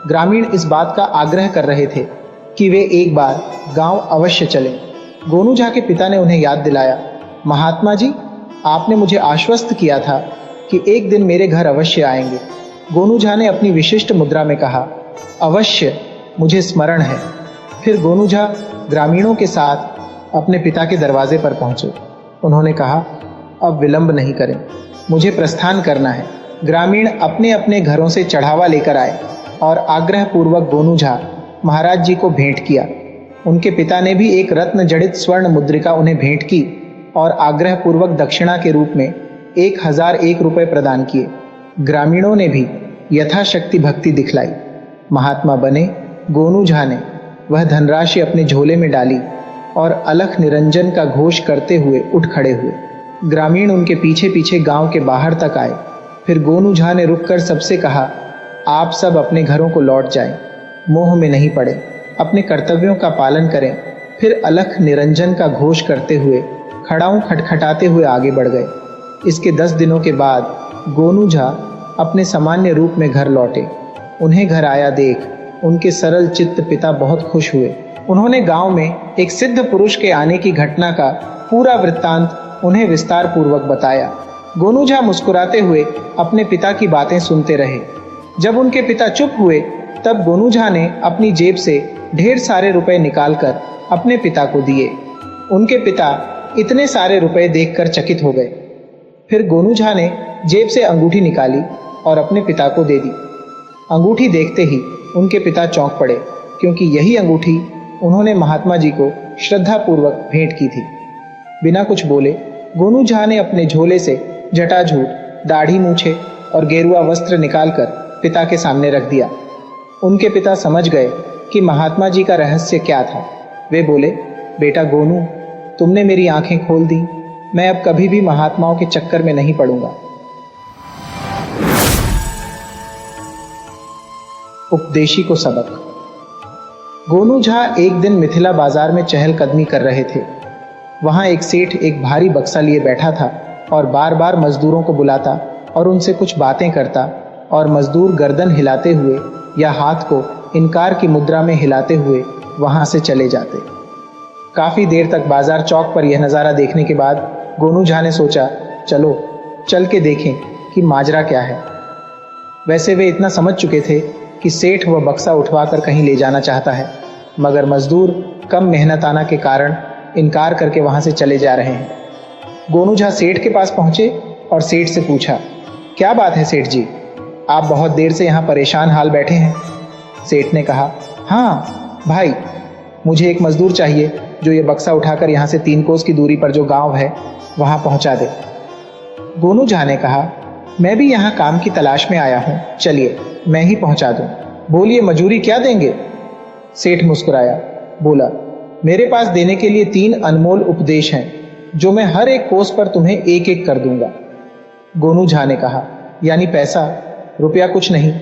ग्रामीण इस बात का आग्रह कर रहे थे कि वे एक बार गांव अवश्य चलें। गोनू झा के पिता ने उन्हें याद दिलाया, महात्मा जी, आपने मुझे आश्वस्त किया था कि एक दिन मेरे घर अवश्य आएंगे। गोनू झा ने अपनी विशिष्ट मुद्रा में कहा, अवश्य, मुझे स्मरण है। फिर गोनू झा ग्रामीणों के साथ अपने पिता के दरवाजे पर पहुंचे। उन्होंने कहा, अब विलंब नहीं करें, मुझे प्रस्थान करना है। ग्रामीण अपने अपने घरों से चढ़ावा लेकर आए और आग्रह पूर्वक गोनू झा महाराज जी को भेंट किया। उनके पिता ने भी एक रत्न जड़ित स्वर्ण मुद्रिका उन्हें भेंट की और आग्रह पूर्वक दक्षिणा के रूप में 1001 रुपये प्रदान किए। ग्रामीणों ने भी यथाशक्ति भक्ति दिखलाई। महात्मा बने गोनू झा ने वह धनराशि अपने झोले में डाली और अलख निरंजन का घोष करते हुए उठ खड़े हुए। ग्रामीण उनके पीछे पीछे गांव के बाहर तक आए। फिर गोनू झा ने रुककर सबसे कहा, आप सब अपने घरों को लौट जाएं, मोह में नहीं पड़े, अपने कर्तव्यों का पालन करें। फिर अलख निरंजन का घोष करते हुए खड़ाऊं खटखटाते हुए आगे बढ़ गए। इसके 10 दिनों के बाद गोनू झा अपने सामान्य रूप में घर लौटे। उन्हें घर आया देख उनके सरल चित्त पिता बहुत खुश हुए। उन्होंने गांव में एक सिद्ध पुरुष के आने की घटना का पूरा वृत्तांत उन्हें विस्तार पूर्वक बताया। गोनू झा मुस्कुराते हुए अपने पिता की बातें सुनते रहे। जब उनके पिता चुप हुए तब गोनू झा ने अपनी जेब से ढेर सारे रुपए निकालकर अपने पिता को दिए। उनके पिता इतने सारे रुपए देखकर चकित हो गए। फिर गोनू झा ने जेब से अंगूठी निकाली और अपने पिता को दे दी। अंगूठी देखते ही उनके पिता चौंक पड़े, क्योंकि यही अंगूठी उन्होंने महात्मा जी को श्रद्धापूर्वक भेंट की थी। बिना कुछ बोले गोनू झा ने अपने झोले से जटाझूट, दाढ़ी मूछे और गेरुआ वस्त्र निकालकर पिता के सामने रख दिया। उनके पिता समझ गए कि महात्मा जी का रहस्य क्या था। वे बोले, बेटा गोनू, तुमने मेरी आंखें खोल दी, मैं अब कभी भी महात्माओं के चक्कर में नहीं पड़ूंगा। उपदेशी को सबक। गोनू झा एक दिन मिथिला बाजार में चहलकदमी कर रहे थे। वहां एक सेठ एक भारी बक्सा लिए बैठा था और बार बार मजदूरों को बुलाता और उनसे कुछ बातें करता, और मजदूर गर्दन हिलाते हुए या हाथ को इनकार की मुद्रा में हिलाते हुए वहां से चले जाते। काफी देर तक बाजार चौक पर यह नज़ारा देखने के बाद गोनू झा ने सोचा, चलो चल के देखें कि माजरा क्या है। वैसे वे इतना समझ चुके थे कि सेठ वह बक्सा उठवाकर कहीं ले जाना चाहता है, मगर मजदूर कम मेहनताना के कारण इनकार करके वहां से चले जा रहे हैं। गोनू झा सेठ के पास पहुंचे और सेठ से पूछा, क्या बात है सेठ जी, आप बहुत देर से यहाँ परेशान हाल बैठे हैं। सेठ ने कहा, हाँ भाई, मुझे एक मजदूर चाहिए जो ये बक्सा उठाकर यहाँ से 3 कोस की दूरी पर जो गांव है वहां पहुंचा दे। गोनू झा ने कहा, मैं भी यहाँ काम की तलाश में आया हूँ, चलिए मैं ही पहुँचा दूँ। बोलिए मजूरी क्या देंगे? सेठ मुस्कुराया, बोला, मेरे पास देने के लिए 3 अनमोल उपदेश हैं, जो मैं हर एक कोस पर तुम्हें एक एक कर दूंगा। गोनू झा ने कहा, यानी पैसा रुपया कुछ नहीं,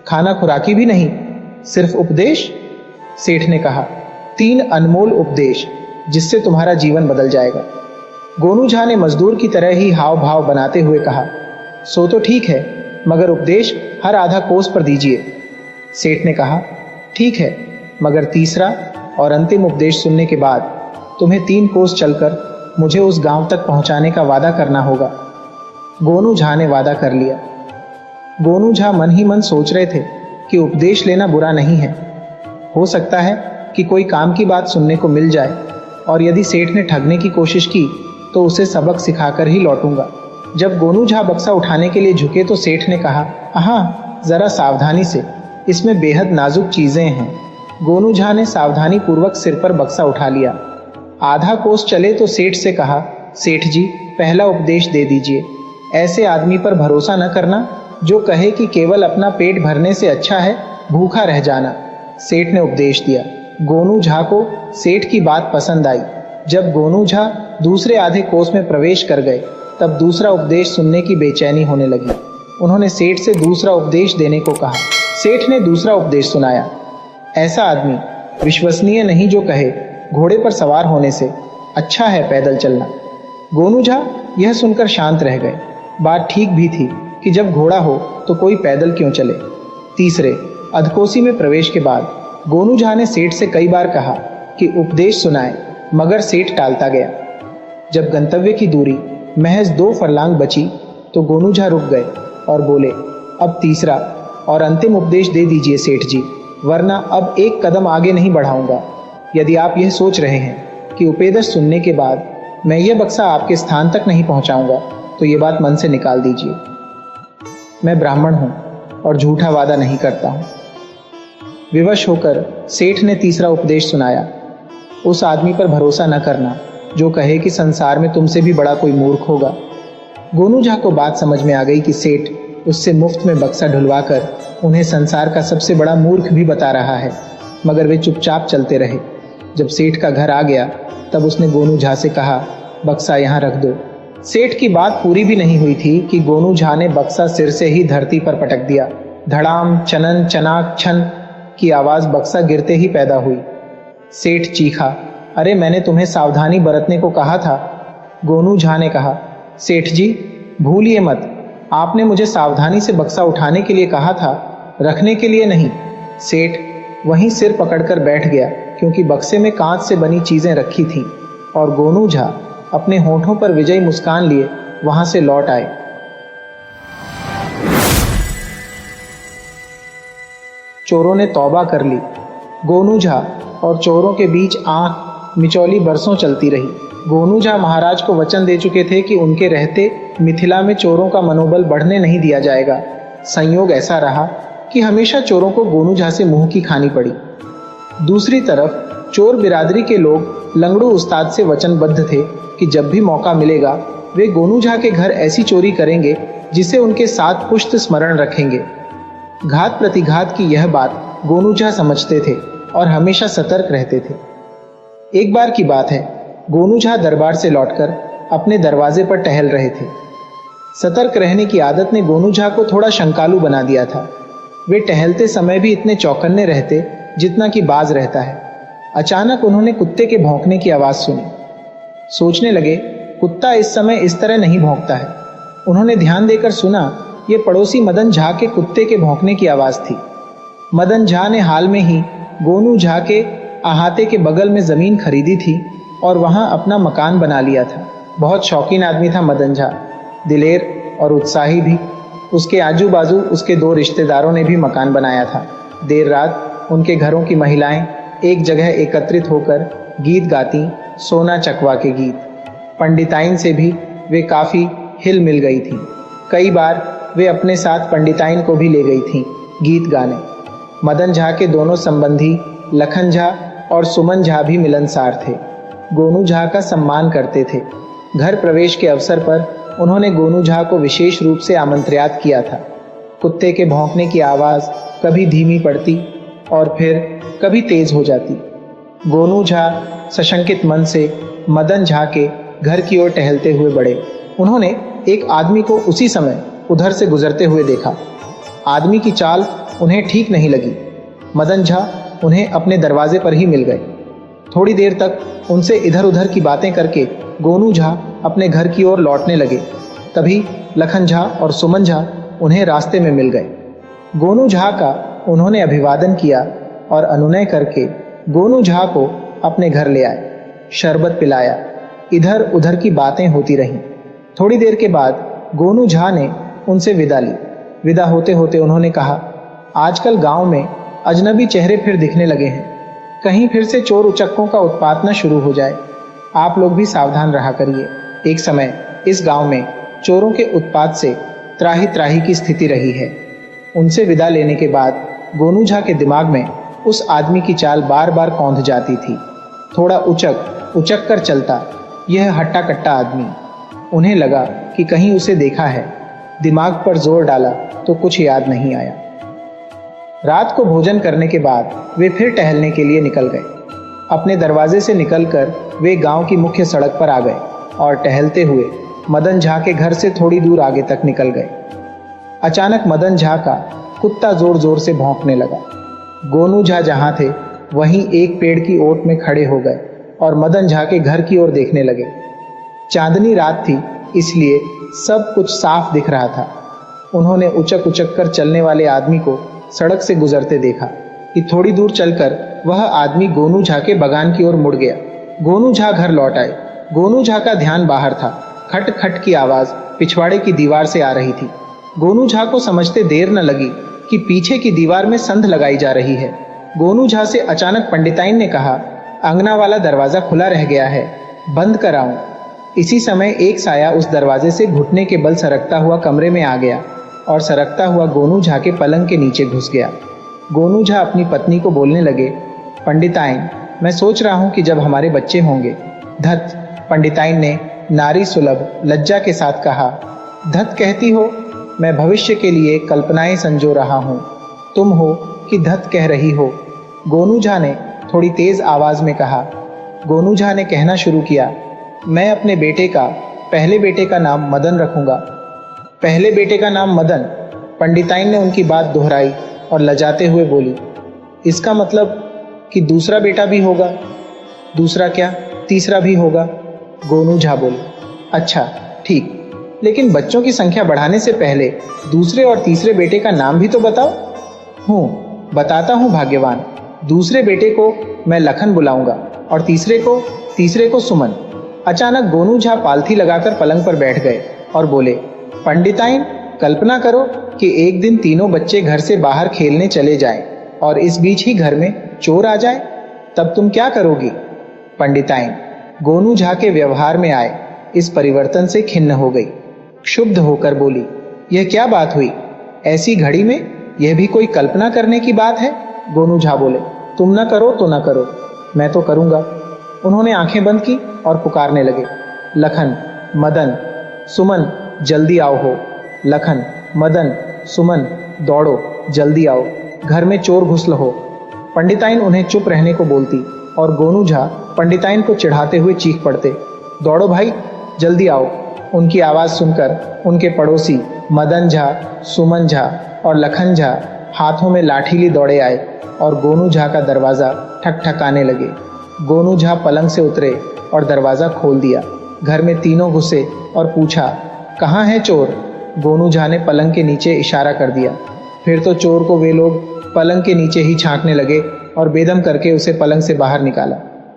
खाना खुराकी भी नहीं, सिर्फ उपदेश? सेठ ने कहा, 3 अनमोल उपदेश जिससे तुम्हारा जीवन बदल जाएगा। गोनू झा ने मजदूर की तरह ही हाव भाव बनाते हुए कहा, सो तो ठीक है, मगर उपदेश हर आधा कोस पर दीजिए। सेठ ने कहा, ठीक है, मगर तीसरा और अंतिम उपदेश सुनने के बाद तुम्हें 3 कोस चलकर मुझे उस गांव तक पहुंचाने का वादा करना होगा। गोनू झा ने वादा कर लिया। गोनू झा मन ही मन सोच रहे थे कि उपदेश लेना बुरा नहीं है, हो सकता है कि कोई काम की बात सुनने को मिल जाए, और यदि सेठ ने ठगने की कोशिश की तो उसे सबक सिखाकर ही लौटूंगा। जब गोनू झा बक्सा उठाने के लिए झुके तो सेठ ने कहा, हाँ जरा सावधानी से, इसमें बेहद नाजुक चीजें हैं। गोनू झा ने सावधानी पूर्वक सिर पर बक्सा उठा लिया। आधा कोस चले तो सेठ से कहा, सेठ जी पहला उपदेश दे दीजिए। ऐसे आदमी पर भरोसा न करना जो कहे कि केवल अपना पेट भरने से अच्छा है भूखा रह जाना। सेठ ने उपदेश दिया। गोनू झा को सेठ की बात पसंद आई। जब गोनू झा दूसरे आधे कोस में प्रवेश कर गए तब दूसरा उपदेश सुनने की बेचैनी होने लगी। उन्होंने सेठ से दूसरा उपदेश देने को कहा। सेठ ने दूसरा उपदेश सुनाया, ऐसा आदमी विश्वसनीय नहीं जो कहे घोड़े पर सवार होने से अच्छा है पैदल चलना। गोनू झा यह सुनकर शांत रह गए। बात ठीक भी थी कि जब घोड़ा हो तो कोई पैदल क्यों चले। तीसरे अधकोसी में प्रवेश के बाद गोनू झा ने सेठ से कई बार कहा कि उपदेश सुनाए, मगर सेठ टालता गया। जब गंतव्य की दूरी महज 2 फरलांग बची तो गोनू झा रुक गए और बोले, अब तीसरा और अंतिम उपदेश दे दीजिए सेठ जी, वरना अब एक कदम आगे नहीं बढ़ाऊंगा। यदि आप यह सोच रहे हैं कि उपदेश सुनने के बाद मैं यह बक्सा आपके स्थान तक नहीं पहुंचाऊंगा तो ये बात मन से निकाल दीजिए। मैं ब्राह्मण हूं और झूठा वादा नहीं करता हूं। विवश होकर सेठ ने तीसरा उपदेश सुनाया, उस आदमी पर भरोसा न करना जो कहे कि संसार में तुमसे भी बड़ा कोई मूर्ख होगा। गोनू झा को बात समझ में आ गई कि सेठ उससे मुफ्त में बक्सा ढुलवाकर उन्हें संसार का सबसे बड़ा मूर्ख भी बता रहा है, मगर वे चुपचाप चलते रहे। जब सेठ का घर आ गया तब उसने गोनू झा से कहा, बक्सा यहाँ रख दो। सेठ की बात पूरी भी नहीं हुई थी कि गोनू झा ने बक्सा सिर से ही धरती पर पटक दिया। धड़ाम चनन चनाक छन की आवाज बक्सा गिरते ही पैदा हुई। सेठ चीखा, अरे मैंने तुम्हें सावधानी बरतने को कहा था। गोनू झा ने कहा, सेठ जी भूलिए मत, आपने मुझे सावधानी से बक्सा उठाने के लिए कहा था, रखने के लिए नहीं। सेठ वहीं सिर पकड़कर बैठ गया क्योंकि बक्से में कांच से बनी चीजें रखी थीं और गोनू झा अपने होठों पर विजयी मुस्कान लिए वहां से लौट आए। चोरों ने तौबा कर ली। गोनू झा और चोरों के बीच आंख मिचौली बरसों चलती रही। गोनू झा महाराज को वचन दे चुके थे कि उनके रहते मिथिला में चोरों का मनोबल बढ़ने नहीं दिया जाएगा। संयोग ऐसा रहा कि हमेशा चोरों को गोनू झा से मुंह की खानी पड़ी। दूसरी तरफ चोर बिरादरी के लोग लंगड़ू उस्ताद से वचनबद्ध थे कि जब भी मौका मिलेगा वे गोनू झा के घर ऐसी चोरी करेंगे जिसे उनके साथ पुष्ट स्मरण रखेंगे। घात प्रतिघात की यह बात गोनू झा समझते थे और हमेशा सतर्क रहते थे। एक बार की बात है, गोनू झा दरबार से लौटकर अपने दरवाजे पर टहल रहे थे। सतर्क रहने की आदत ने गोनू झा को थोड़ा शंकालू बना दिया था। वे टहलते समय भी इतने चौकन्ने रहते जितना कि बाज रहता है। अचानक उन्होंने कुत्ते के भौंकने की आवाज सुनी। सोचने लगे, कुत्ता इस समय इस तरह नहीं भौंकता है। उन्होंने ध्यान देकर सुना, ये पड़ोसी मदन झा के कुत्ते के भौंकने की आवाज थी। मदन झा ने हाल में ही गोनू झा के अहाते के बगल में जमीन खरीदी थी और वहां अपना मकान बना लिया था। बहुत शौकीन आदमी था मदन झा, दिलेर और उत्साही भी। उसके आजू बाजू उसके 2 रिश्तेदारों ने भी मकान बनाया था। देर रात उनके घरों की महिलाएं एक जगह एकत्रित होकर गीत गाती, सोना चकवा के गीत। पंडिताइन से भी वे काफी हिल मिल गई थी। कई बार वे अपने साथ पंडिताइन को भी ले गई थी गीत गाने। मदन झा के दोनों संबंधी लखन झा और सुमन झा भी मिलनसार थे, गोनू झा का सम्मान करते थे। घर प्रवेश के अवसर पर उन्होंने गोनू झा को विशेष रूप से आमंत्रित किया था। कुत्ते के भौंकने की आवाज़ कभी धीमी पड़ती और फिर कभी तेज हो जाती। गोनू झा सशंकित मन से मदन झा के घर की ओर टहलते हुए बढ़े। उन्होंने एक आदमी को उसी समय उधर से गुजरते हुए देखा। आदमी की चाल उन्हें ठीक नहीं लगी। मदन झा उन्हें अपने दरवाजे पर ही मिल गए। थोड़ी देर तक उनसे इधर उधर की बातें करके गोनू झा अपने घर की ओर लौटने लगे। तभी लखन झा और सुमन झा उन्हें रास्ते में मिल गए। गोनू झा का उन्होंने अभिवादन किया और अनुनय करके गोनू झा को अपने घर ले आए। शरबत पिलाया। इधर उधर की बातें होती रहीं। थोड़ी देर के बाद गोनू झा ने उनसे विदा ली। विदा होते होते उन्होंने कहा, आजकल गांव में अजनबी चेहरे फिर दिखने लगे हैं। कहीं फिर से चोर उचक्कों का उत्पात न शुरू हो जाए। आप लोग भी सावधान रहा करिए। एक समय इस गांव में चोरों के उत्पात से त्राही त्राही की स्थिति रही है। उनसे विदा लेने के बाद गोनू झा के दिमाग में उस आदमी की चाल बार बार कौंध जाती थी। थोड़ा उचक उचक कर चलता यह हट्टा कट्टा आदमी। उन्हें लगा कि कहीं उसे देखा है। दिमाग पर जोर डाला तो कुछ याद नहीं आया। रात को भोजन करने के बाद वे फिर टहलने के लिए निकल गए। अपने दरवाजे से निकलकर वे गांव की मुख्य सड़क पर आ गए और टहलते हुए मदन झा के घर से थोड़ी दूर आगे तक निकल गए। अचानक मदन झा का कुत्ता जोर जोर से भौंकने लगा। गोनू झा जहां थे वहीं एक पेड़ की ओट में खड़े हो गए और मदन झा के घर की ओर देखने लगे। चांदनी रात थी, इसलिए सब कुछ साफ दिख रहा था। उन्होंने उचक उचक कर चलने वाले आदमी को सड़क से गुजरते देखा कि थोड़ी दूर चलकर वह आदमी गोनू झा के बगान की ओर मुड़ गया। गोनू झा घर लौट आए। गोनू झा का ध्यान बाहर था। खट खट की आवाज पिछवाड़े की दीवार से आ रही थी। गोनू झा को समझते देर न लगी कि पीछे की दीवार में संध लगाई जा रही है। गोनू झा से अचानक पंडिताइन ने कहा, अंगना वाला दरवाजा खुला रह गया है, बंद कराऊं। इसी समय एक साया उस दरवाजे से घुटने के बल सरकता हुआ कमरे में आ गया और सरकता हुआ गोनू झा के पलंग के नीचे घुस गया। गोनू झा अपनी पत्नी को बोलने लगे, पंडिताइन, मैं सोच रहा हूं कि जब हमारे बच्चे होंगे। धत, पंडिताइन ने नारी सुलभ लज्जा के साथ कहा, धत कहती हो? मैं भविष्य के लिए कल्पनाएं संजो रहा हूं। तुम हो कि धत कह रही हो? गोनू झा ने थोड़ी तेज आवाज में कहा। गोनू झा ने कहना शुरू किया, मैं अपने बेटे का, पहले बेटे का नाम मदन रखूंगा। पहले बेटे का नाम मदन? पंडिताइन ने उनकी बात दोहराई और लजाते हुए बोली, इसका मतलब कि दूसरा बेटा भी होगा? दूसरा क्या, तीसरा भी होगा? गोनू झा बोले, अच्छा ठीक, लेकिन बच्चों की संख्या बढ़ाने से पहले दूसरे और तीसरे बेटे का नाम भी तो बताओ। बताता हूँ भाग्यवान। दूसरे बेटे को मैं लखन बुलाऊंगा और तीसरे को सुमन। अचानक गोनू झा पालथी लगाकर पलंग पर बैठ गए और बोले, पंडिताइन, कल्पना करो कि एक दिन तीनों बच्चे घर से बाहर खेलने चले जाएं और इस बीच ही घर में चोर आ जाए, तब तुम क्या करोगी? पंडिताइन गोनू झा के व्यवहार में आए इस परिवर्तन से खिन्न हो गई। क्षुब्ध होकर बोली, यह क्या बात हुई? ऐसी घड़ी में यह भी कोई कल्पना करने की बात है? गोनू झा बोले, तुम न करो तो न करो, मैं तो करूंगा। उन्होंने आंखें बंद की और पुकारने लगे, लखन, मदन, सुमन, जल्दी आओ हो। लखन, मदन, सुमन, दौड़ो, जल्दी आओ, घर में चोर घुसल हो। पंडिताइन उन्हें चुप रहने को बोलती और गोनू झा पंडिताइन को चिढ़ाते हुए चीख पड़ते, दौड़ो भाई, जल्दी आओ। उनकी आवाज सुनकर उनके पड़ोसी मदन झा, सुमन झा और लखन झा हाथों में लाठी ली दौड़े आए और गोनू झा का दरवाजा ठकठकाने लगे। गोनू झा पलंग से उतरे और दरवाजा खोल दिया। घर में तीनों घुसे और पूछा, कहाँ है चोर? गोनू झा ने पलंग के नीचे इशारा कर दिया। फिर तो चोर को वे लोग पलंग के नीचे ही छांकने लगे और बेदम करके उसे पलंग से बाहर निकाला।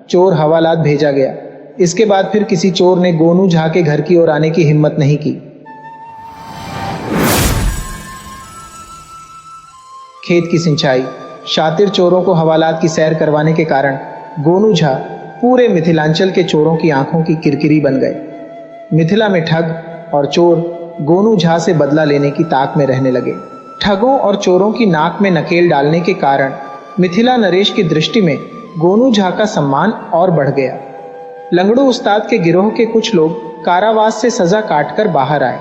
चोर हवालात भेजा गया। इसके बाद फिर किसी चोर ने गोनू झा के घर की ओर आने की हिम्मत नहीं की। खेत की सिंचाई, शातिर चोरों को हवालात की सैर करवाने के कारण गोनू झा पूरे मिथिलांचल के चोरों की आंखों की किरकिरी बन गए। मिथिला में ठग और चोर गोनू झा से बदला लेने की ताक में रहने लगे। ठगों और चोरों की नाक में नकेल डालने के कारण मिथिला नरेश की दृष्टि में गोनू झा का सम्मान और बढ़ गया। लंगड़ू उस्ताद के गिरोह के कुछ लोग कारावास से सजा काटकर बाहर आए।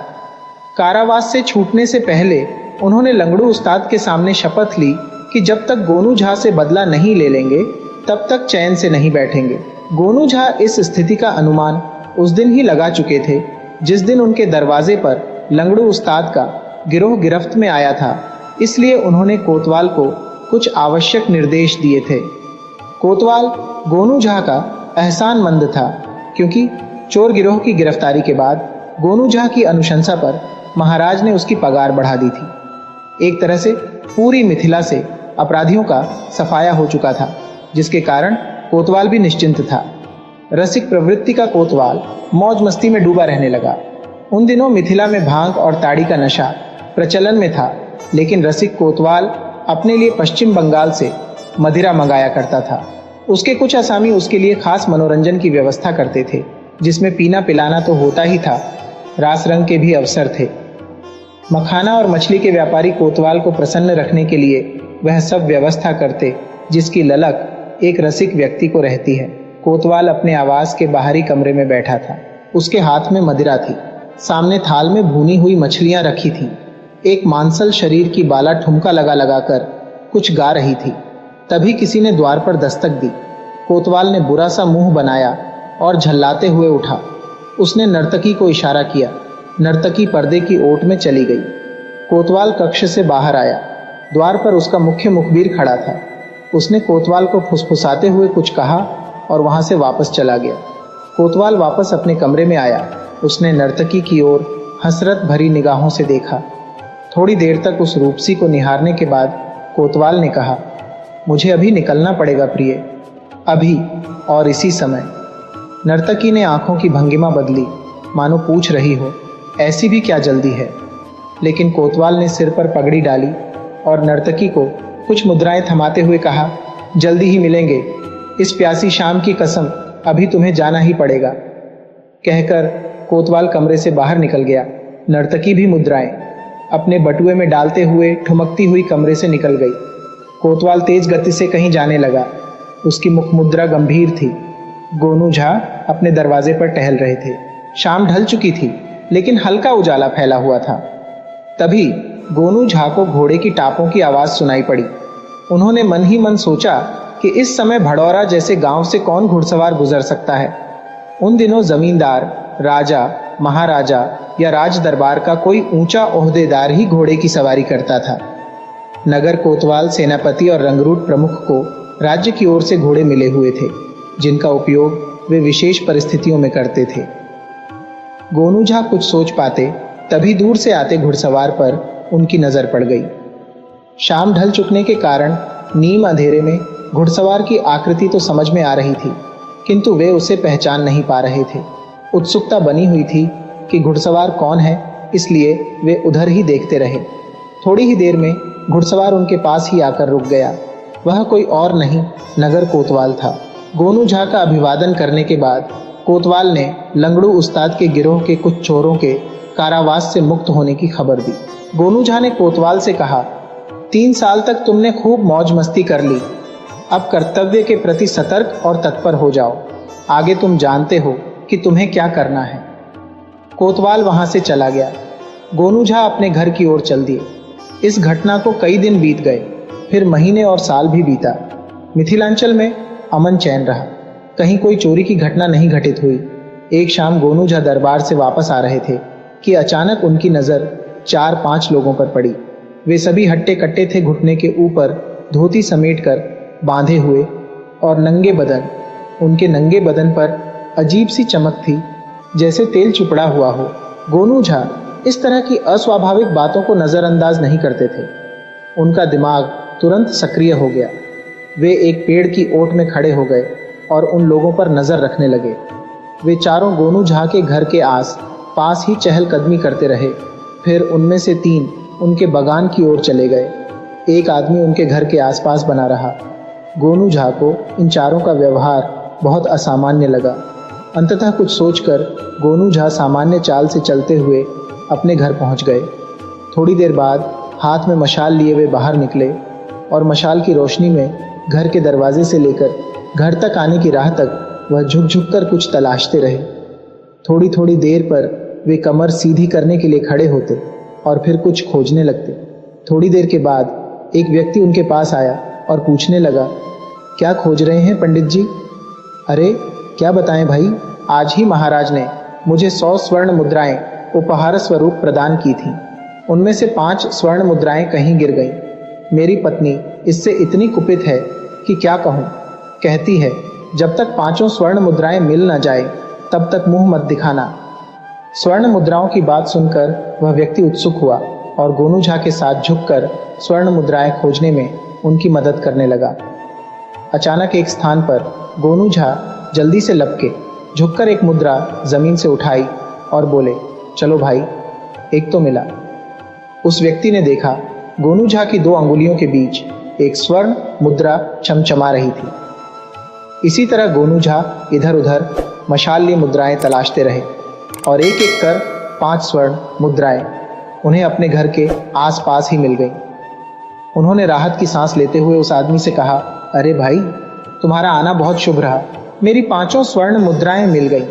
कारावास से छूटने से पहले उन्होंने लंगड़ू उस्ताद के सामने शपथ ली कि जब तक गोनू झा से बदला नहीं ले लेंगे तब तक चैन से नहीं बैठेंगे। गोनू झा इस स्थिति का अनुमान उस दिन ही लगा चुके थे जिस दिन उनके दरवाजे पर लंगड़ू उस्ताद का गिरोह गिरफ्त में आया था। इसलिए उन्होंने कोतवाल को कुछ आवश्यक निर्देश दिए थे। कोतवाल गोनू झा का एहसानमंद था क्योंकि चोर गिरोह की गिरफ्तारी के बाद गोनू झा की अनुशंसा पर महाराज ने उसकी पगार बढ़ा दी थी। एक तरह से पूरी मिथिला से अपराधियों का सफाया हो चुका था, जिसके कारण कोतवाल भी निश्चिंत था। रसिक प्रवृत्ति का कोतवाल मौज मस्ती में डूबा रहने लगा। उन दिनों मिथिला में भांग और ताड़ी का नशा प्रचलन में था, लेकिन रसिक कोतवाल अपने लिए पश्चिम बंगाल से मदिरा मंगाया करता था। उसके कुछ असामी उसके लिए खास मनोरंजन की व्यवस्था करते थे, जिसमें पीना पिलाना तो होता ही था, रास रंग के भी अवसर थे। मखाना और मछली के व्यापारी कोतवाल को प्रसन्न रखने के लिए वह सब व्यवस्था करते जिसकी ललक एक रसिक व्यक्ति को रहती है। कोतवाल अपने आवास के बाहरी कमरे में बैठा था। उसके हाथ में मदिरा थी, सामने थाल में भुनी हुई मछलियां रखी थीं। एक मांसल शरीर की बाला ठुमका लगा लगाकर कुछ गा रही थी। तभी किसी ने द्वार पर दस्तक दी। कोतवाल ने बुरा सा मुंह बनाया और झल्लाते हुए उठा। उसने नर्तकी को इशारा किया। नर्तकी पर्दे की ओट में चली गई। कोतवाल कक्ष से बाहर आया। द्वार पर उसका मुख्य मुखबिर खड़ा था। उसने कोतवाल को फुसफुसाते हुए कुछ कहा और वहां से वापस चला गया। कोतवाल वापस अपने कमरे में आया। उसने नर्तकी की ओर हसरत भरी निगाहों से देखा। थोड़ी देर तक उस रूपसी को निहारने के बाद कोतवाल ने कहा, मुझे अभी निकलना पड़ेगा प्रिय, अभी और इसी समय। नर्तकी ने आंखों की भंगिमा बदली, मानो पूछ रही हो, ऐसी भी क्या जल्दी है। लेकिन कोतवाल ने सिर पर पगड़ी डाली और नर्तकी को कुछ मुद्राएं थमाते हुए कहा, जल्दी ही मिलेंगे, इस प्यासी शाम की कसम, अभी तुम्हें जाना ही पड़ेगा। कहकर कोतवाल कमरे से बाहर निकल गया। नर्तकी भी मुद्राएं अपने बटुए में डालते हुए ठुमकती हुई कमरे से निकल गई। कोतवाल तेज गति से कहीं जाने लगा। उसकी मुख मुद्रा गंभीर थी। गोनू झा अपने दरवाजे पर टहल रहे थे। शाम ढल चुकी थी, लेकिन हल्का उजाला फैला हुआ था। तभी गोनू झा को घोड़े की टापों की आवाज सुनाई पड़ी। उन्होंने मन ही मन सोचा कि इस समय भड़ौरा जैसे गांव से कौन घुड़सवार गुजर सकता है। उन दिनों जमींदार, राजा, महाराजा या राज दरबार का कोई ऊंचा ओहदेदार ही घोड़े की सवारी करता था। नगर कोतवाल, सेनापति और रंगरूट प्रमुख को राज्य की ओर से घोड़े मिले हुए थे, जिनका उपयोग वे विशेष परिस्थितियों में करते थे। गोनू झा कुछ सोच पाते तभी दूर से आते घुड़सवार पर उनकी नजर पड़ गई। शाम ढल चुकने के कारण नीम अंधेरे में घुड़सवार की आकृति तो समझ में आ रही थी, किंतु वे उसे पहचान नहीं पा रहे थे। उत्सुकता बनी हुई थी कि घुड़सवार कौन है, इसलिए वे उधर ही देखते रहे। थोड़ी ही देर में घुड़सवार उनके पास ही आकर रुक गया। वह कोई और नहीं, नगर कोतवाल था। गोनू झा का अभिवादन करने के बाद कोतवाल ने लंगड़ू उस्ताद के गिरोह के कुछ चोरों के कारावास से मुक्त होने की खबर दी। गोनू झा ने कोतवाल से कहा, 3 साल तक तुमने खूब मौज मस्ती कर ली, अब कर्तव्य के प्रति सतर्क और तत्पर हो जाओ। आगे तुम जानते हो कि तुम्हें क्या करना है। कोतवाल वहां से चला गया। गोनू झा अपने घर की ओर चल दिए। इस घटना को कई दिन बीत गए, फिर महीने और साल भी बीता। मिथिलांचल में अमन चैन रहा। कहीं कोई चोरी की घटना नहीं घटित हुई। एक शाम गोनू झा दरबार से वापस आ रहे थे कि अचानक उनकी नजर 4-5 लोगों पर पड़ी। वे सभी हट्टे कट्टे थे, घुटने के ऊपर धोती समेटकर बांधे हुए और नंगे बदन। उनके नंगे बदन पर अजीब सी चमक थी, जैसे तेल चिपड़ा हुआ हो। गोनू झा इस तरह की अस्वाभाविक बातों को नजरअंदाज नहीं करते थे। उनका दिमाग तुरंत सक्रिय हो गया। वे एक पेड़ की ओट में खड़े हो गए और उन लोगों पर नजर रखने लगे। वे चारों गोनू झा के घर के आस पास ही चहलकदमी करते रहे। फिर उनमें से 3 उनके बगान की ओर चले गए। एक आदमी उनके घर के आसपास बना रहा। गोनू झा को इन चारों का व्यवहार बहुत असामान्य लगा। अंततः कुछ सोचकर गोनू झा सामान्य चाल से चलते हुए अपने घर पहुंच गए। थोड़ी देर बाद हाथ में मशाल लिए वे बाहर निकले और मशाल की रोशनी में घर के दरवाजे से लेकर घर तक आने की राह तक वह झुक झुक कर कुछ तलाशते रहे। थोड़ी थोड़ी देर पर वे कमर सीधी करने के लिए खड़े होते और फिर कुछ खोजने लगते। थोड़ी देर के बाद एक व्यक्ति उनके पास आया और पूछने लगा, क्या खोज रहे हैं पंडित जी? अरे क्या बताएं भाई, आज ही महाराज ने मुझे 100 स्वर्ण मुद्राएं उपहार स्वरूप प्रदान की थी। उनमें से 5 स्वर्ण मुद्राएं कहीं गिर गईं। मेरी पत्नी इससे इतनी कुपित है कि क्या कहूँ। कहती है, जब तक 5 स्वर्ण मुद्राएं मिल न जाए तब तक मुंह मत दिखाना। स्वर्ण मुद्राओं की बात सुनकर वह व्यक्ति उत्सुक हुआ और गोनू झा के साथ झुककर स्वर्ण मुद्राएं खोजने में उनकी मदद करने लगा। अचानक एक स्थान पर गोनू झा जल्दी से लपके झुककर एक मुद्रा जमीन से उठाई और बोले, चलो भाई, एक तो मिला। उस व्यक्ति ने देखा गोनू झा की 2 अंगुलियों के बीच एक स्वर्ण मुद्रा चमचमा रही थी। इसी तरह गोनू झा इधर उधर मशालिया मुद्राएं तलाशते रहे और एक एक कर 5 स्वर्ण मुद्राएं उन्हें अपने घर के आसपास ही मिल गई। उन्होंने राहत की सांस लेते हुए उस आदमी से कहा, अरे भाई, तुम्हारा आना बहुत शुभ रहा। मेरी 5 स्वर्ण मुद्राएं मिल गई।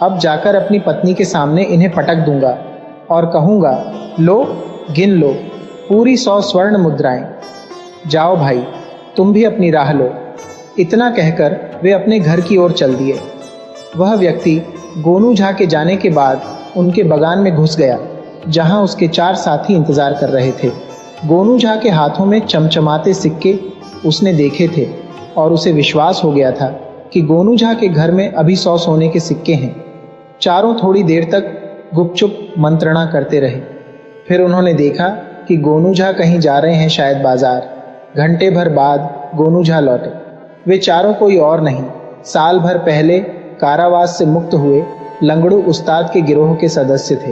अब जाकर अपनी पत्नी के सामने इन्हें पटक दूंगा और कहूंगा, लो, गिन लो, पूरी 100 स्वर्ण मुद्राएं। जाओ भाई, तुम भी अपनी राह लो। इतना कहकर वे अपने घर की ओर चल दिए। वह व्यक्ति गोनू झा के जाने के बाद उनके बगान में घुस गया, जहां उसके 4 साथी इंतजार कर रहे थे। गोनू झा के हाथों में चमचमाते सिक्के उसने देखे थे और उसे विश्वास हो गया था कि गोनू झा के घर में अभी 100 सोने के सिक्के हैं। चारों थोड़ी देर तक गुपचुप मंत्रणा करते रहे। फिर उन्होंने देखा कि गोनू झा कहीं जा रहे हैं, शायद बाजार। घंटे भर बाद गोनू झा लौटे। वे चारों कोई और नहीं, साल भर पहले कारावास से मुक्त हुए लंगड़ू उस्ताद के गिरोह के सदस्य थे।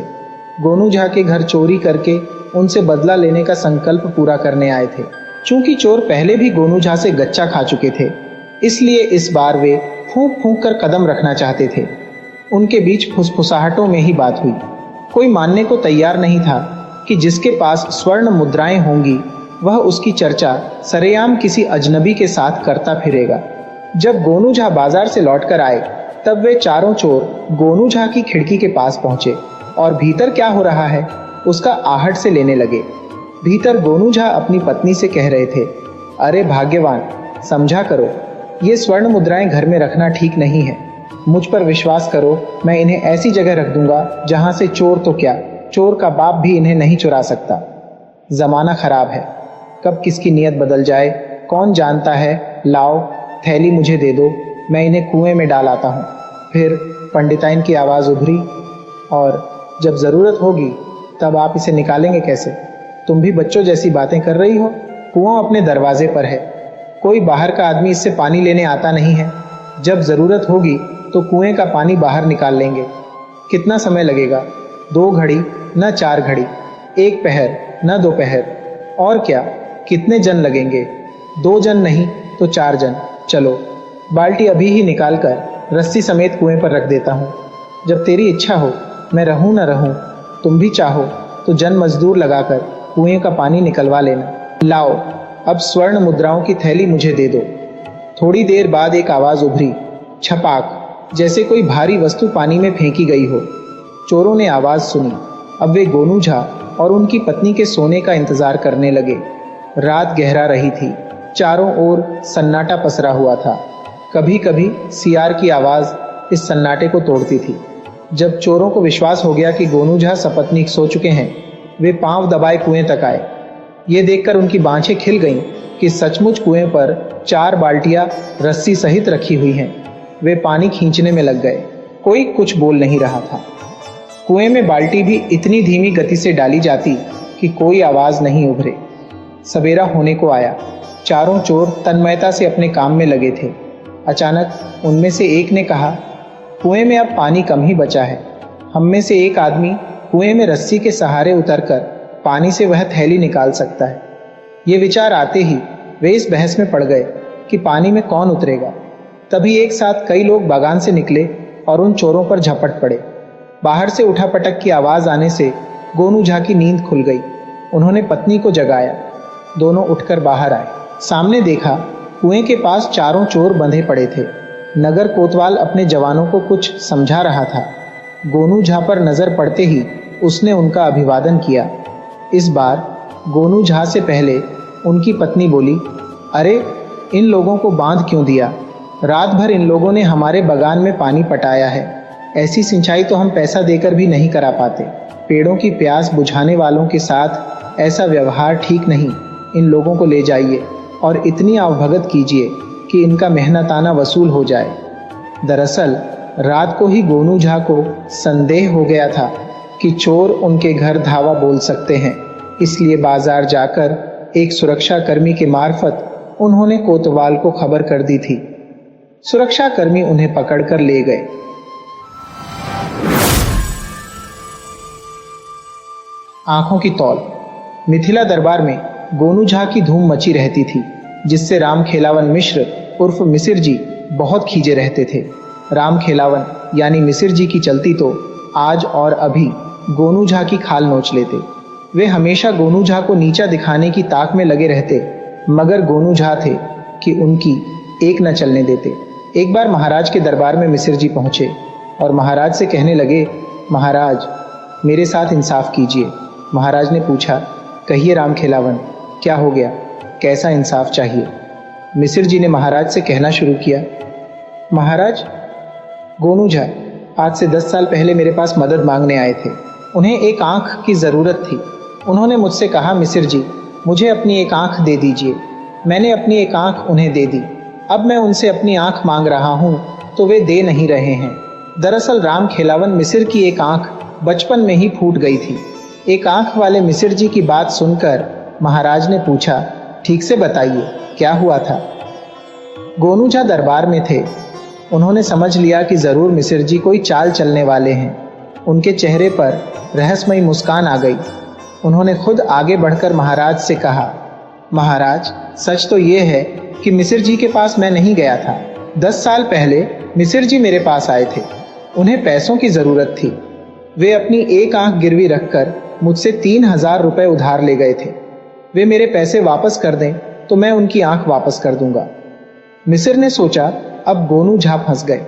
गोनू झा के घर चोरी करके उनसे बदला लेने का संकल्प पूरा करने आए थे। चूंकि चोर पहले भी गोनू झा से गच्चा खा चुके थे, इसलिए इस बार वे फूंक फूंक कर कदम रखना चाहते थे। उनके बीच फुसफुसाहटों में ही बात हुई। कोई मानने को तैयार नहीं था कि जिसके पास स्वर्ण मुद्राएं होंगी वह उसकी चर्चा सरेआम किसी अजनबी के साथ करता फिरेगा। जब गोनू झा बाजार से लौटकर आए तब वे चारों चोर गोनू झा की खिड़की के पास पहुंचे और भीतर क्या हो रहा है उसका आहट से लेने लगे। भीतर गोनू झा अपनी पत्नी से कह रहे थे, अरे भाग्यवान, समझा करो, ये स्वर्ण मुद्राएं घर में रखना ठीक नहीं है। मुझ पर विश्वास करो, मैं इन्हें ऐसी जगह रख दूंगा जहां से चोर तो क्या, चोर का बाप भी इन्हें नहीं चुरा सकता। जमाना खराब है, कब किसकी नीयत बदल जाए कौन जानता है। लाओ, थैली मुझे दे दो, मैं इन्हें कुएं में डाल आता हूँ। फिर पंडिताइन की आवाज़ उभरी, और जब ज़रूरत होगी तब आप इसे निकालेंगे कैसे? तुम भी बच्चों जैसी बातें कर रही हो। कुआं अपने दरवाजे पर है, कोई बाहर का आदमी इससे पानी लेने आता नहीं है। जब ज़रूरत होगी तो कुएं का पानी बाहर निकाल लेंगे। कितना समय लगेगा? 2 घड़ी न 4 घड़ी, 1 पहर न 2 पहर। और क्या, कितने जन लगेंगे? 2 जन नहीं तो 4 जन। चलो, बाल्टी अभी ही निकाल कर रस्सी समेत कुएं पर रख देता हूँ। जब तेरी इच्छा हो, मैं रहूँ न रहूँ, तुम भी चाहो तो जन मजदूर लगाकर कुएं का पानी निकलवा लेना। लाओ, अब स्वर्ण मुद्राओं की थैली मुझे दे दो। थोड़ी देर बाद एक आवाज़ उभरी, छपाक, जैसे कोई भारी वस्तु पानी में फेंकी गई हो। चोरों ने आवाज़ सुनी। अब वे गोनू झा और उनकी पत्नी के सोने का इंतजार करने लगे। रात गहरा रही थी, चारों ओर सन्नाटा पसरा हुआ था। कभी कभी सियार की आवाज़ इस सन्नाटे को तोड़ती थी। जब चोरों को विश्वास हो गया कि गोनू झा सपत्नीक सो चुके हैं, वे पांव दबाए कुएं तक आए। ये देखकर उनकी बाँछें खिल गईं कि सचमुच कुएं पर 4 बाल्टियां रस्सी सहित रखी हुई हैं। वे पानी खींचने में लग गए। कोई कुछ बोल नहीं रहा था। कुएं में बाल्टी भी इतनी धीमी गति से डाली जाती कि कोई आवाज़ नहीं उभरे। सवेरा होने को आया। चारों चोर तन्मयता से अपने काम में लगे थे। अचानक उनमें से एक ने कहा, कुएं में अब पानी कम ही बचा है। हम में से एक आदमी कुएं में रस्सी के सहारे उतरकर पानी से वह थैली निकाल सकता है। ये विचार आते ही वे इस बहस में पड़ गए कि पानी में कौन उतरेगा। तभी एक साथ कई लोग बागान से निकले और उन चोरों पर झपट पड़े। बाहर से उठापटक की आवाज़ आने से गोनू झा की नींद खुल गई। उन्होंने पत्नी को जगाया। दोनों उठकर बाहर आए। सामने देखा, कुएं के पास चारों चोर बंधे पड़े थे। नगर कोतवाल अपने जवानों को कुछ समझा रहा था। गोनू झा पर नजर पड़ते ही उसने उनका अभिवादन किया। इस बार गोनू झा से पहले उनकी पत्नी बोली, अरे इन लोगों को बांध क्यों दिया? रात भर इन लोगों ने हमारे बगान में पानी पटाया है। ऐसी सिंचाई तो हम पैसा देकर भी नहीं करा पाते। पेड़ों की प्यास बुझाने वालों के साथ ऐसा व्यवहार ठीक नहीं। इन लोगों को ले जाइए और इतनी आवभगत कीजिए कि इनका मेहनताना वसूल हो जाए। दरअसल रात को ही गोनू झा को संदेह हो गया था कि चोर उनके घर धावा बोल सकते हैं, इसलिए बाजार जाकर एक सुरक्षा कर्मी के मार्फत उन्होंने कोतवाल को खबर कर दी थी। सुरक्षा कर्मी उन्हें पकड़कर ले गए। आंखों की तौल। मिथिला दरबार में गोनू झा की धूम मची रहती थी, जिससे राम खेलावन मिश्र उर्फ मिसिर जी बहुत खींचे रहते थे। राम खेलावन यानी मिसिर जी की चलती तो आज और अभी गोनू झा की खाल नोच लेते। वे हमेशा गोनू झा को नीचा दिखाने की ताक में लगे रहते, मगर गोनू झा थे कि उनकी एक न चलने देते। एक बार महाराज के दरबार में मिसिर जी पहुंचे और महाराज से कहने लगे, महाराज मेरे साथ इंसाफ कीजिए। महाराज ने पूछा, कहिए राम खेलावन, क्या हो गया? कैसा इंसाफ चाहिए? मिसिर जी ने महाराज से कहना शुरू किया, महाराज गोनू झा आज से 10 साल पहले मेरे पास मदद मांगने आए थे। उन्हें एक आंख की ज़रूरत थी। उन्होंने मुझसे कहा, मिसिर जी मुझे अपनी एक आंख दे दीजिए। मैंने अपनी एक आंख उन्हें दे दी। अब मैं उनसे अपनी आंख मांग रहा हूँ तो वे दे नहीं रहे हैं। दरअसल राम खेलावन मिसिर की एक आंख बचपन में ही फूट गई थी। एक आंख वाले मिसिर जी की बात सुनकर महाराज ने पूछा, ठीक से बताइए क्या हुआ था? गोनू झा दरबार में थे। उन्होंने समझ लिया कि जरूर मिसिर जी कोई चाल चलने वाले हैं। उनके चेहरे पर रहस्यमयी मुस्कान आ गई। उन्होंने खुद आगे बढ़कर महाराज से कहा, महाराज सच तो ये है कि मिसिर जी के पास मैं नहीं गया था। 10 साल पहले मिसिर जी मेरे पास आए थे। उन्हें पैसों की जरूरत थी। वे अपनी एक आंख गिरवी रखकर मुझसे 3000 रुपए उधार ले गए थे। वे मेरे पैसे वापस कर दें तो मैं उनकी आंख वापस कर दूंगा। मिसिर ने सोचा अब गोनू झा फंस गए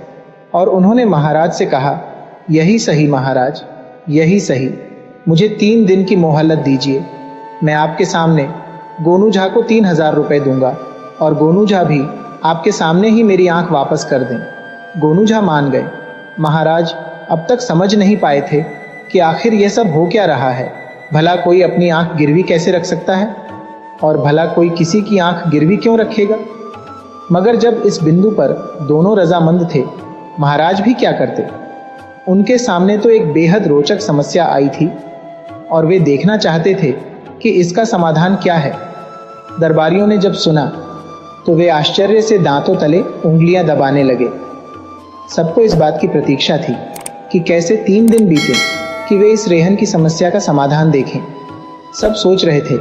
और उन्होंने महाराज से कहा, यही सही महाराज, यही सही। मुझे 3 दिन की मोहलत दीजिए। मैं आपके सामने गोनू झा को 3000 रुपए दूंगा और गोनू झा भी आपके सामने ही मेरी आंख वापस कर दें। गोनू झा मान गए। महाराज अब तक समझ नहीं पाए थे कि आखिर यह सब हो क्या रहा है। भला कोई अपनी आंख गिरवी कैसे रख सकता है और भला कोई किसी की आंख गिरवी क्यों रखेगा? मगर जब इस बिंदु पर दोनों रजामंद थे, महाराज भी क्या करते? उनके सामने तो एक बेहद रोचक समस्या आई थी और वे देखना चाहते थे कि इसका समाधान क्या है। दरबारियों ने जब सुना तो वे आश्चर्य से दांतों तले उंगलियां दबाने लगे। सबको इस बात की प्रतीक्षा थी कि कैसे 3 दिन बीते कि वे इस रेहन की समस्या का समाधान देखें। सब सोच रहे थे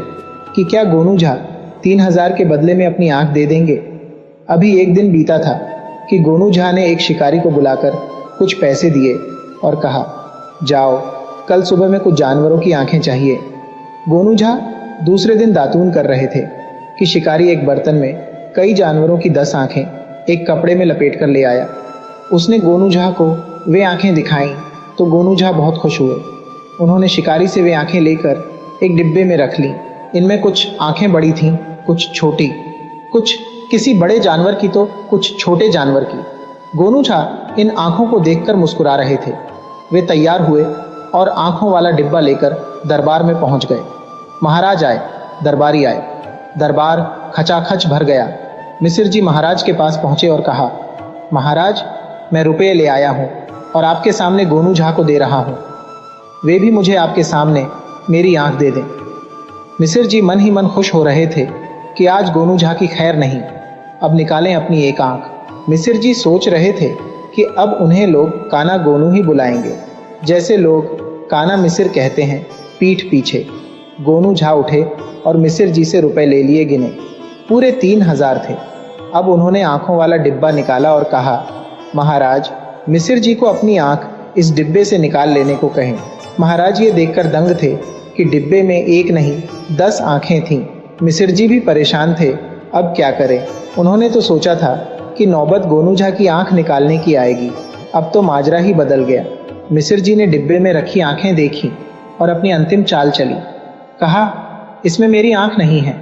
कि क्या गोनू झा 3000 के बदले में अपनी आंख दे देंगे। अभी एक दिन बीता था कि गोनू झा ने एक शिकारी को बुलाकर कुछ पैसे दिए और कहा, जाओ कल सुबह में कुछ जानवरों की आंखें चाहिए। गोनू झा दूसरे दिन दातून कर रहे थे कि शिकारी एक बर्तन में कई जानवरों की 10 आंखें एक कपड़े में लपेट कर ले आया। उसने गोनू झा को वे आंखें दिखाईं तो गोनू झा बहुत खुश हुए। उन्होंने शिकारी से वे आंखें लेकर एक डिब्बे में रख लीं। इनमें कुछ आंखें बड़ी थीं, कुछ छोटी, कुछ किसी बड़े जानवर की तो कुछ छोटे जानवर की। गोनू झा इन आंखों को देखकर मुस्कुरा रहे थे। वे तैयार हुए और आंखों वाला डिब्बा लेकर दरबार में पहुंच गए। महाराज आए, दरबारी आए। दरबार खचाखच भर गया। मिसिर जी महाराज के पास पहुंचे और कहा, महाराज मैं रुपये ले आया हूं और आपके सामने गोनू झा को दे रहा हूं। वे भी मुझे आपके सामने मेरी आंख दे दें। मिसिर जी मन ही मन खुश हो रहे थे कि आज गोनू झा की खैर नहीं, अब निकालें अपनी एक आंख। मिसिर जी सोच रहे थे कि अब उन्हें लोग काना गोनू ही बुलाएंगे, जैसे लोग काना मिसिर कहते हैं पीठ पीछे। गोनू झा उठे और मिसिर जी से रुपए ले लिए गिने। पूरे 3000 थे। अब उन्होंने आंखों वाला डिब्बा निकाला और कहा, महाराज मिसिर जी को अपनी आंख इस डिब्बे से निकाल लेने को कहें। महाराज ये देखकर दंग थे कि डिब्बे में एक नहीं 10 आंखें थीं। मिसिर जी भी परेशान थे, अब क्या करें। उन्होंने तो सोचा था कि नौबत गोनू झा की आंख निकालने की आएगी। अब तो माजरा ही बदल गया। मिसिर जी ने डिब्बे में रखी आंखें देखी और अपनी अंतिम चाल चली। कहा, इसमें मेरी आंख नहीं है।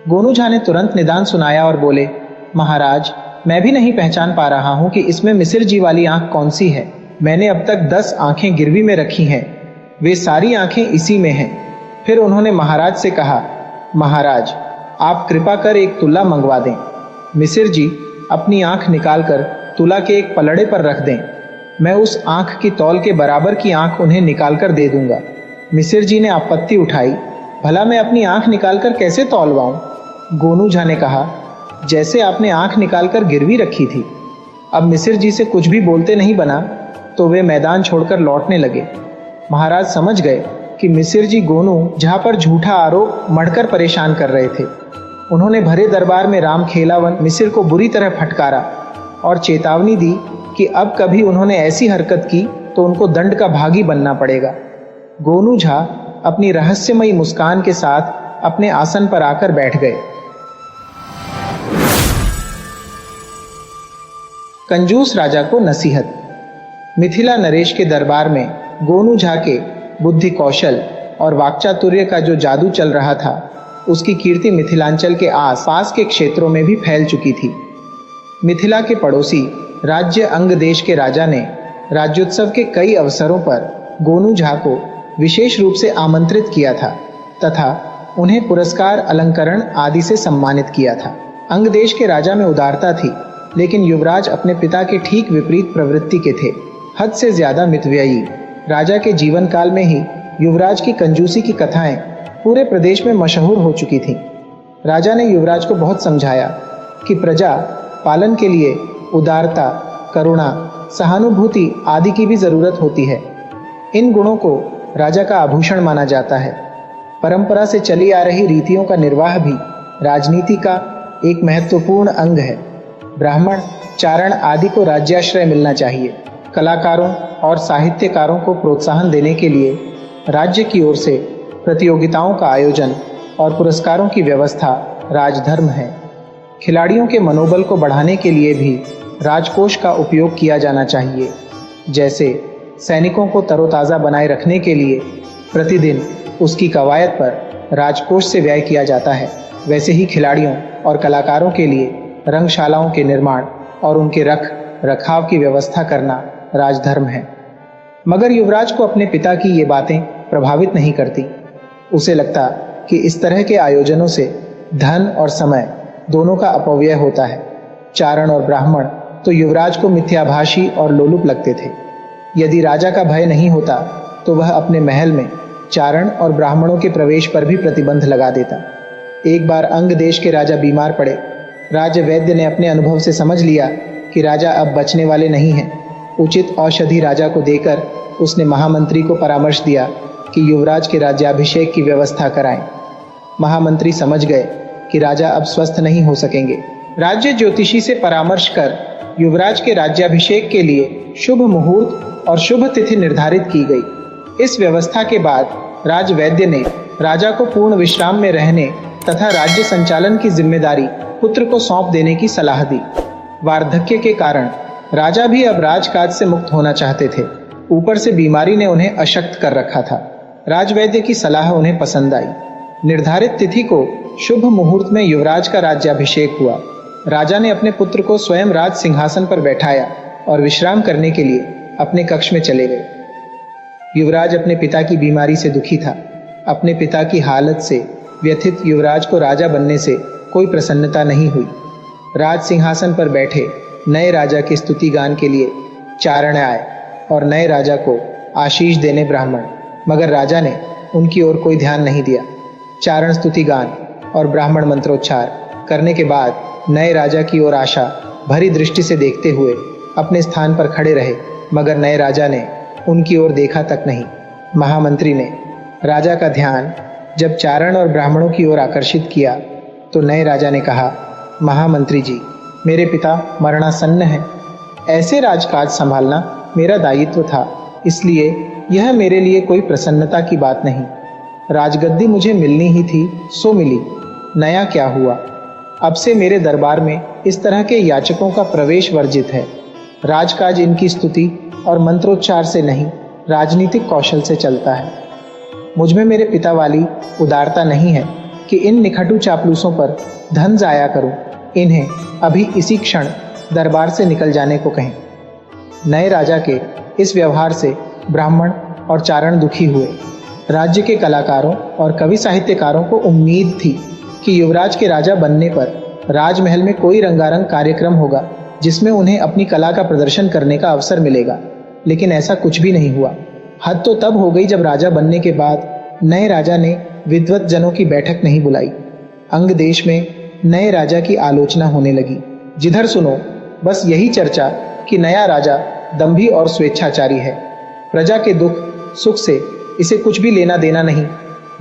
गोनू झा ने तुरंत निदान सुनाया और बोले, महाराज, मैं भी नहीं पहचान पा रहा हूं कि इसमें मिसिर जी वाली आंख कौन सी है। मैंने अब तक 10 आंखें गिरवी में रखी हैं, वे सारी आंखें इसी में हैं। फिर उन्होंने महाराज से कहा, महाराज, आप कृपा कर एक तुला मंगवा दें। मिसिर जी अपनी आंख निकालकर तुला के एक पलड़े पर रख दें। मैं उस आंख की तौल के बराबर की आंख उन्हें निकालकर दे दूंगा। मिसिर जी ने आपत्ति उठाई, भला मैं अपनी आंख निकालकर कैसे तौलवाऊं? गोनू झा ने कहा, जैसे आपने आंख निकालकर गिरवी रखी थी। अब मिसिर जी से कुछ भी बोलते नहीं बना तो वे मैदान छोड़कर लौटने लगे। महाराज समझ गए कि मिसिर जी गोनू झा पर झूठा आरोप मढ़कर परेशान कर रहे थे। उन्होंने भरे दरबार में राम खेलावन मिसिर को बुरी तरह फटकारा और चेतावनी दी कि अब कभी उन्होंने ऐसी हरकत की तो उनको दंड का भागी बनना पड़ेगा। गोनू झा अपनी रहस्यमयी मुस्कान के साथ अपने आसन पर आकर बैठ गए। कंजूस राजा को नसीहत। मिथिला नरेश के दरबार में गोनू झा के बुद्धि कौशल और वाक्चातुर्य का जो जादू चल रहा था, उसकी कीर्ति मिथिलांचल के आस-पास के क्षेत्रों में भी फैल चुकी थी। मिथिला के पड़ोसी राज्य अंग देश के राजा ने राज्योत्सव के कई अवसरों पर गोनू झा को विशेष रूप से आमंत्रित किया था तथा उन्हें पुरस्कार, अलंकरण आदि से सम्मानित किया था। अंग देश के राजा में उदारता थी, लेकिन युवराज अपने पिता के ठीक विपरीत प्रवृत्ति के थे, हद से ज्यादा मितव्ययी। राजा के जीवन काल में ही युवराज की कंजूसी की कथाएं पूरे प्रदेश में मशहूर हो चुकी थीं। राजा ने युवराज को बहुत समझाया कि प्रजा पालन के लिए उदारता, करुणा, सहानुभूति आदि की भी जरूरत होती है। इन गुणों को राजा का आभूषण माना जाता है। परंपरा से चली आ रही रीतियों का निर्वाह भी राजनीति का एक महत्वपूर्ण अंग है। ब्राह्मण, चारण आदि को राज्याश्रय मिलना चाहिए। कलाकारों और साहित्यकारों को प्रोत्साहन देने के लिए राज्य की ओर से प्रतियोगिताओं का आयोजन और पुरस्कारों की व्यवस्था राजधर्म है। खिलाड़ियों के मनोबल को बढ़ाने के लिए भी राजकोष का उपयोग किया जाना चाहिए। जैसे सैनिकों को तरोताज़ा बनाए रखने के लिए प्रतिदिन उसकी कवायद पर राजकोष से व्यय किया जाता है, वैसे ही खिलाड़ियों और कलाकारों के लिए रंगशालाओं के निर्माण और उनके रख रखाव की व्यवस्था करना राजधर्म है। मगर युवराज को अपने पिता की ये बातें प्रभावित नहीं करती। उसे लगता कि इस तरह के आयोजनों से धन और समय दोनों का अपव्यय होता है। चारण और ब्राह्मण तो युवराज को मिथ्याभाषी और लोलुप लगते थे। यदि राजा का भय नहीं होता तो वह अपने महल में चारण और ब्राह्मणों के प्रवेश पर भी प्रतिबंध लगा देता। एक बार अंग देश के राजा बीमार पड़े। राज्य वैद्य ने अपने अनुभव से समझ लिया कि राजा अब बचने वाले नहीं हैं। उचित औषधि राजा को देकर उसने महामंत्री को परामर्श दिया कि युवराज के राज्याभिषेक की व्यवस्था कराएं। महामंत्री समझ गए कि राजा अब स्वस्थ नहीं हो सकेंगे। राज्य ज्योतिषी से परामर्श कर युवराज के राज्याभिषेक के लिए शुभ मुहूर्त और शुभ तिथि निर्धारित की गई। इस व्यवस्था के बाद राजवैद्य ने राजा को पूर्ण विश्राम में रहने तथा राज्य संचालन की जिम्मेदारी पुत्र को सौंप देने की सलाह दी। वार्धक्य के कारण राजा भी अब राजकाज से मुक्त होना चाहते थे। ऊपर से बीमारी ने उन्हें अशक्त कर रखा था। राजवैद्य की सलाह उन्हें पसंद आई। निर्धारित तिथि को शुभ मुहूर्त में युवराज का राज्याभिषेक हुआ। राजा ने अपने पुत्र को स्वयं राज सिंहासन पर बैठाया और विश्राम करने के लिए अपने कक्ष में चले गए। युवराज अपने पिता की बीमारी से दुखी था। अपने पिता की हालत से व्यथित युवराज को राजा बनने से कोई प्रसन्नता नहीं हुई। राज सिंहासन पर बैठे नए राजा के स्तुति गान के लिए चारण आए और नए राजा को आशीष देने ब्राह्मण, मगर राजा ने उनकी ओर कोई ध्यान नहीं दिया। चारण स्तुति गान और ब्राह्मण मंत्रोच्चार करने के बाद नए राजा की ओर आशा भरी दृष्टि से देखते हुए अपने स्थान पर खड़े रहे, मगर नए राजा ने उनकी ओर देखा तक नहीं। महामंत्री ने राजा का ध्यान जब चारण और ब्राह्मणों की ओर आकर्षित किया तो नए राजा ने कहा, महामंत्री जी, मेरे पिता मरणासन्न हैं। ऐसे राजकाज संभालना मेरा दायित्व था, इसलिए यह मेरे लिए कोई प्रसन्नता की बात नहीं। राजगद्दी मुझे मिलनी ही थी, सो मिली। नया क्या हुआ? अब से मेरे दरबार में इस तरह के याचकों का प्रवेश वर्जित है। राजकाज इनकी स्तुति और मंत्रोच्चार से नहीं, राजनीतिक कौशल से चलता है। मुझ में मेरे पिता वाली उदारता नहीं है कि इन निखटू चापलूसों पर धन जाया करूं। इन्हें अभी इसी क्षण दरबार से निकल जाने को कहें। नए राजा के इस व्यवहार से ब्राह्मण और चारण दुखी हुए। राज्य के कलाकारों और कवि साहित्यकारों को उम्मीद थी कि युवराज के राजा बनने पर राजमहल में कोई रंगारंग कार्यक्रम होगा जिसमें उन्हें अपनी कला का प्रदर्शन करने का अवसर मिलेगा, लेकिन ऐसा कुछ भी नहीं हुआ। हद तो तब हो गई जब राजा बनने के बाद नए राजा ने विद्वत जनों की बैठक नहीं बुलाई। अंग देश में नए राजा की आलोचना होने लगी। जिधर सुनो बस यही चर्चा कि नया राजा दंभी और स्वेच्छाचारी है, प्रजा के दुख सुख से इसे कुछ भी लेना देना नहीं।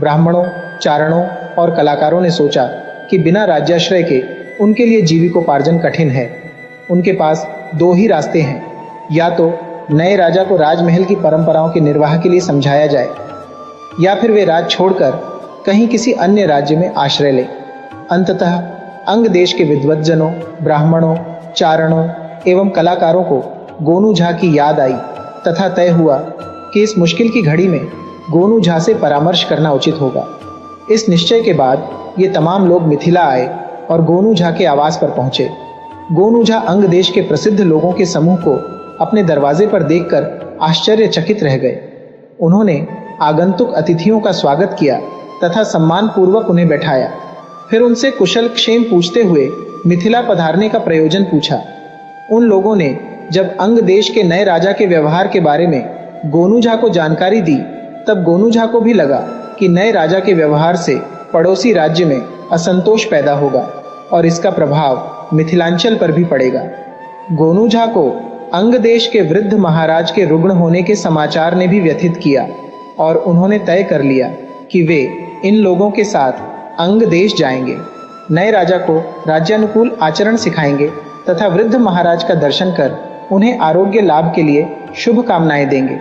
ब्राह्मणों, चारणों और कलाकारों ने सोचा कि बिना राज्याश्रय के उनके लिए जीविकोपार्जन कठिन है। उनके पास दो ही रास्ते हैं, या तो नए राजा को राजमहल की परंपराओं के निर्वाह के लिए समझाया जाए, या फिर वे राज छोड़कर कहीं किसी अन्य राज्य में आश्रय लें। अंततः अंग देश के विद्वत जनों, ब्राह्मणों, चारणों एवं कलाकारों को गोनू झा की याद आई तथा तय हुआ कि इस मुश्किल की घड़ी में गोनू झा से परामर्श करना उचित होगा। इस निश्चय के बाद ये तमाम लोग मिथिला आए और गोनू झा के आवास पर पहुंचे। गोनू झा अंग देश के प्रसिद्ध लोगों के समूह को अपने दरवाजे पर देखकर आश्चर्यचकित रह गए। उन्होंने आगंतुक अतिथियों का स्वागत किया तथा सम्मान पूर्वक उन्हें बैठाया। फिर उनसे कुशल क्षेम पूछते हुए मिथिला पधारने का प्रयोजन पूछा। उन लोगों ने जब अंग देश के नए राजा के व्यवहार के बारे में गोनू झा को जानकारी दी, तब गोनू झा को भी लगा कि नए राजा के व्यवहार से पड़ोसी राज्य में असंतोष पैदा होगा और इसका प्रभाव मिथिलांचल पर भी पड़ेगा। गोनू झा को अंग देश के वृद्ध महाराज के रुग्ण होने के समाचार ने भी व्यथित किया और उन्होंने तय कर लिया कि वे इन लोगों के साथ अंग देश जाएंगे, नए राजा को राज्यानुकूल आचरण सिखाएंगे तथा वृद्ध महाराज का दर्शन कर उन्हें आरोग्य लाभ के लिए शुभ कामनाएं देंगे।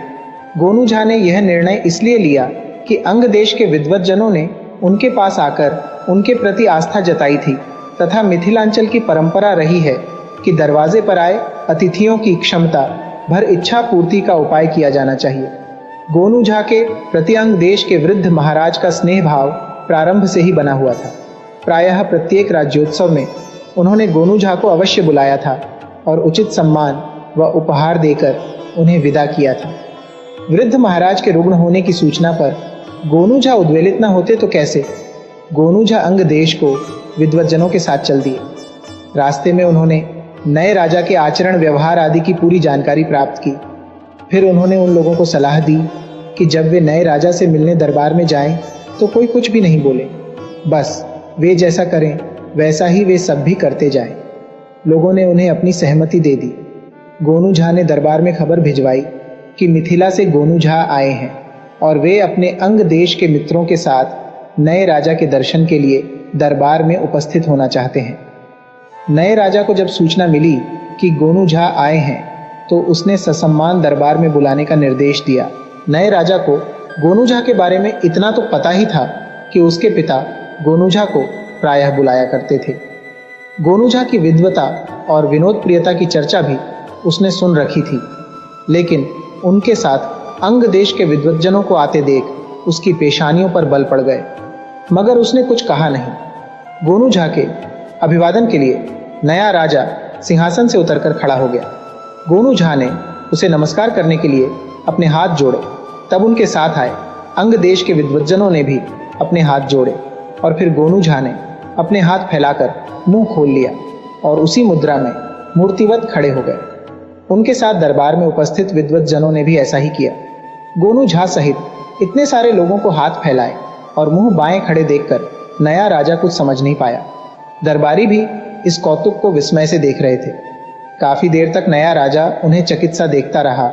गोनू झा ने यह निर्णय इसलिए लिया कि अंग देश के विद्वत जनों ने उनके पास आकर उनके प्रति आस्था जताई थी तथा मिथिलांचल की परंपरा रही है कि दरवाजे पर आए अतिथियों की क्षमता भर इच्छा पूर्ति का उपाय किया जाना चाहिए। गोनू झा के प्रति अंग देश के वृद्ध महाराज का स्नेह भाव प्रारंभ से ही बना हुआ था। प्रायः प्रत्येक राज्योत्सव में उन्होंने गोनू झा को अवश्य बुलाया था और उचित सम्मान व उपहार देकर उन्हें विदा किया था। वृद्ध महाराज के रुग्ण होने की सूचना पर गोनू झा उद्वेलित न होते तो कैसे। गोनू झा अंग देश को विद्वतजनों के साथ चल दिए। रास्ते में उन्होंने नए राजा के आचरण व्यवहार आदि की पूरी जानकारी प्राप्त की। फिर उन्होंने उन लोगों को सलाह दी कि जब वे नए राजा से मिलने दरबार में जाएं तो कोई कुछ भी नहीं बोले, बस वे जैसा करें वैसा ही वे सब भी करते जाएं। लोगों ने उन्हें अपनी सहमति दे दी। गोनू झा ने दरबार में खबर भिजवाई कि मिथिला से गोनू झा आए हैं और वे अपने अंग देश के मित्रों के साथ नए राजा के दर्शन के लिए दरबार में उपस्थित होना चाहते हैं। नए राजा को जब सूचना मिली कि गोनू झा आए हैं तो उसने ससम्मान दरबार में बुलाने का निर्देश दिया। नए राजा को गोनू झा के बारे में इतना तो पता ही था कि उसके पिता गोनू झा को प्रायः बुलाया करते थे। गोनू झा की विद्वता और विनोद प्रियता की चर्चा भी उसने सुन रखी थी, लेकिन उनके साथ अंग देश के विद्वतजनों को आते देख उसकी पेशानियों पर बल पड़ गए, मगर उसने कुछ कहा नहीं। गोनू झा के अभिवादन के लिए नया राजा सिंहासन से उतरकर खड़ा हो गया। गोनू झा ने उसे नमस्कार करने के लिए अपने हाथ जोड़े, तब उनके साथ आए अंग देश के विद्वतजनों ने भी अपने हाथ जोड़े और फिर गोनू झा ने अपने हाथ फैलाकर मुंह खोल लिया और उसी मुद्रा में मूर्तिवत खड़े हो गए। उनके साथ दरबार में उपस्थित विद्वतजनों ने भी ऐसा ही किया। गोनू झा सहित इतने सारे लोगों को हाथ फैलाए और मुंह बाएं खड़े देखकर नया राजा कुछ समझ नहीं पाया। दरबारी भी इस कौतुक को विस्मय से देख रहे थे। काफी देर तक नया राजा उन्हें चकित सा देखता रहा,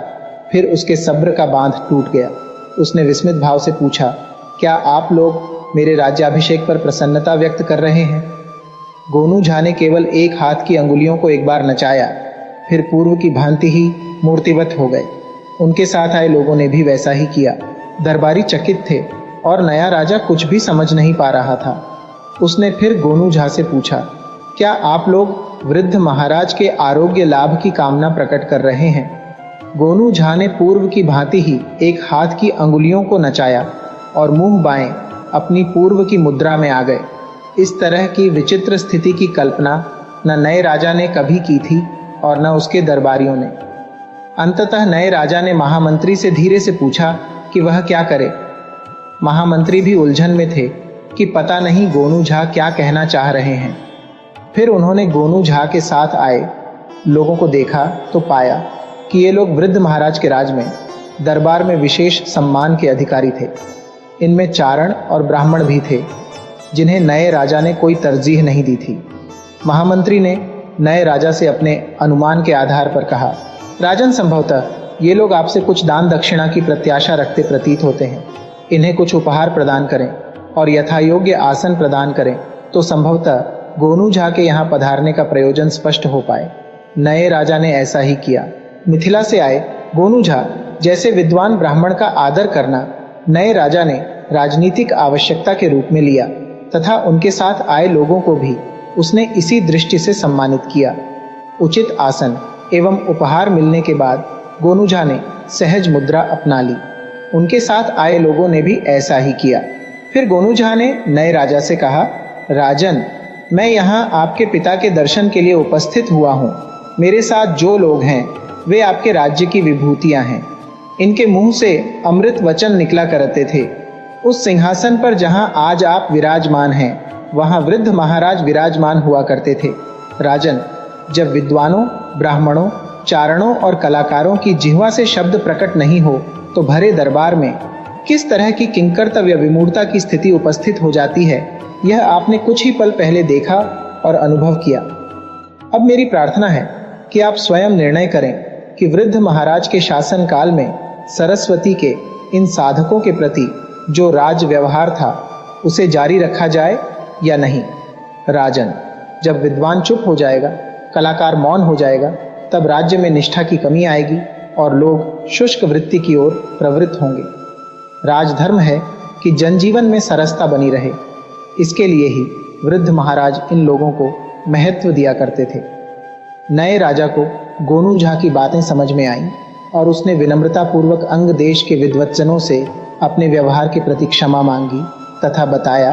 फिर उसके सब्र का बांध टूट गया। उसने विस्मित भाव से पूछा, क्या आप लोग मेरे राज्याभिषेक पर प्रसन्नता व्यक्त कर रहे हैं? गोनू झा ने केवल एक हाथ की अंगुलियों को एक बार नचाया, फिर पूर्व की भांति ही मूर्तिवत हो गए। उनके साथ आए लोगों ने भी वैसा ही किया। दरबारी चकित थे और नया राजा कुछ भी समझ नहीं पा रहा था। उसने फिर गोनू झा से पूछा, क्या आप लोग वृद्ध महाराज के आरोग्य लाभ की कामना प्रकट कर रहे हैं। गोनू झा ने पूर्व की भांति ही एक हाथ की अंगुलियों को नचाया और मुंह बाएं अपनी पूर्व की मुद्रा में आ गए। इस तरह की विचित्र स्थिति की कल्पना न नए राजा ने कभी की थी और न उसके दरबारियों ने। अंततः नए राजा ने महामंत्री से धीरे से पूछा कि वह क्या करे। महामंत्री भी उलझन में थे कि पता नहीं गोनू झा क्या कहना चाह रहे हैं। फिर उन्होंने गोनू झा के साथ आए लोगों को देखा तो पाया कि ये लोग वृद्ध महाराज के राज में दरबार में विशेष सम्मान के अधिकारी थे। इनमें चारण और ब्राह्मण भी थे जिन्हें नए राजा ने कोई तरजीह नहीं दी थी। महामंत्री ने नए राजा से अपने अनुमान के आधार पर कहा, राजन, संभवतः ये लोग आपसे कुछ दान दक्षिणा की प्रत्याशा रखते प्रतीत होते हैं। इन्हें कुछ उपहार प्रदान करें और यथायोग्य आसन प्रदान करें तो संभवतः गोनू झा के यहाँ पधारने का प्रयोजन स्पष्ट हो पाए। नए राजा ने ऐसा ही किया। मिथिला से आए गोनू झा जैसे विद्वान ब्राह्मण का आदर करना नए राजा ने राजनीतिक आवश्यकता के रूप में लिया तथा उनके साथ आए लोगों को भी उसने इसी दृष्टि से सम्मानित किया। उचित आसन एवं उपहार मिलने के बाद गोनू झा ने सहज मुद्रा अपना ली। उनके साथ आए लोगों ने भी ऐसा ही किया। फिर गोनू झा ने नए राजा से कहा, राजन, मैं यहाँ आपके पिता के दर्शन के लिए उपस्थित हुआ हूँ। मेरे साथ जो लोग हैं वे आपके राज्य की विभूतियाँ हैं। इनके मुंह से अमृत वचन निकला करते थे। उस सिंहासन पर जहाँ आज आप विराजमान हैं वहाँ वृद्ध महाराज विराजमान हुआ करते थे। राजन, जब विद्वानों, ब्राह्मणों, चारणों और कलाकारों की जिह्वा से शब्द प्रकट नहीं हो तो भरे दरबार में किस तरह की किंकर्तव्य विमूढ़ता की स्थिति उपस्थित हो जाती है, यह आपने कुछ ही पल पहले देखा और अनुभव किया। अब मेरी प्रार्थना है कि आप स्वयं निर्णय करें कि वृद्ध महाराज के शासन काल में सरस्वती के इन साधकों के प्रति जो राज व्यवहार था उसे जारी रखा जाए या नहीं। राजन, जब विद्वान चुप हो जाएगा, कलाकार मौन हो जाएगा, तब राज्य में निष्ठा की कमी आएगी और लोग शुष्क वृत्ति की ओर प्रवृत्त होंगे। राजधर्म है कि जनजीवन में सरसता बनी रहे। इसके लिए ही वृद्ध महाराज इन लोगों को महत्व दिया करते थे। नए राजा को गोनू झा की बातें समझ में आईं और उसने विनम्रता पूर्वक अंग देश के विद्वज्जनों से अपने व्यवहार के प्रति क्षमा मांगी तथा बताया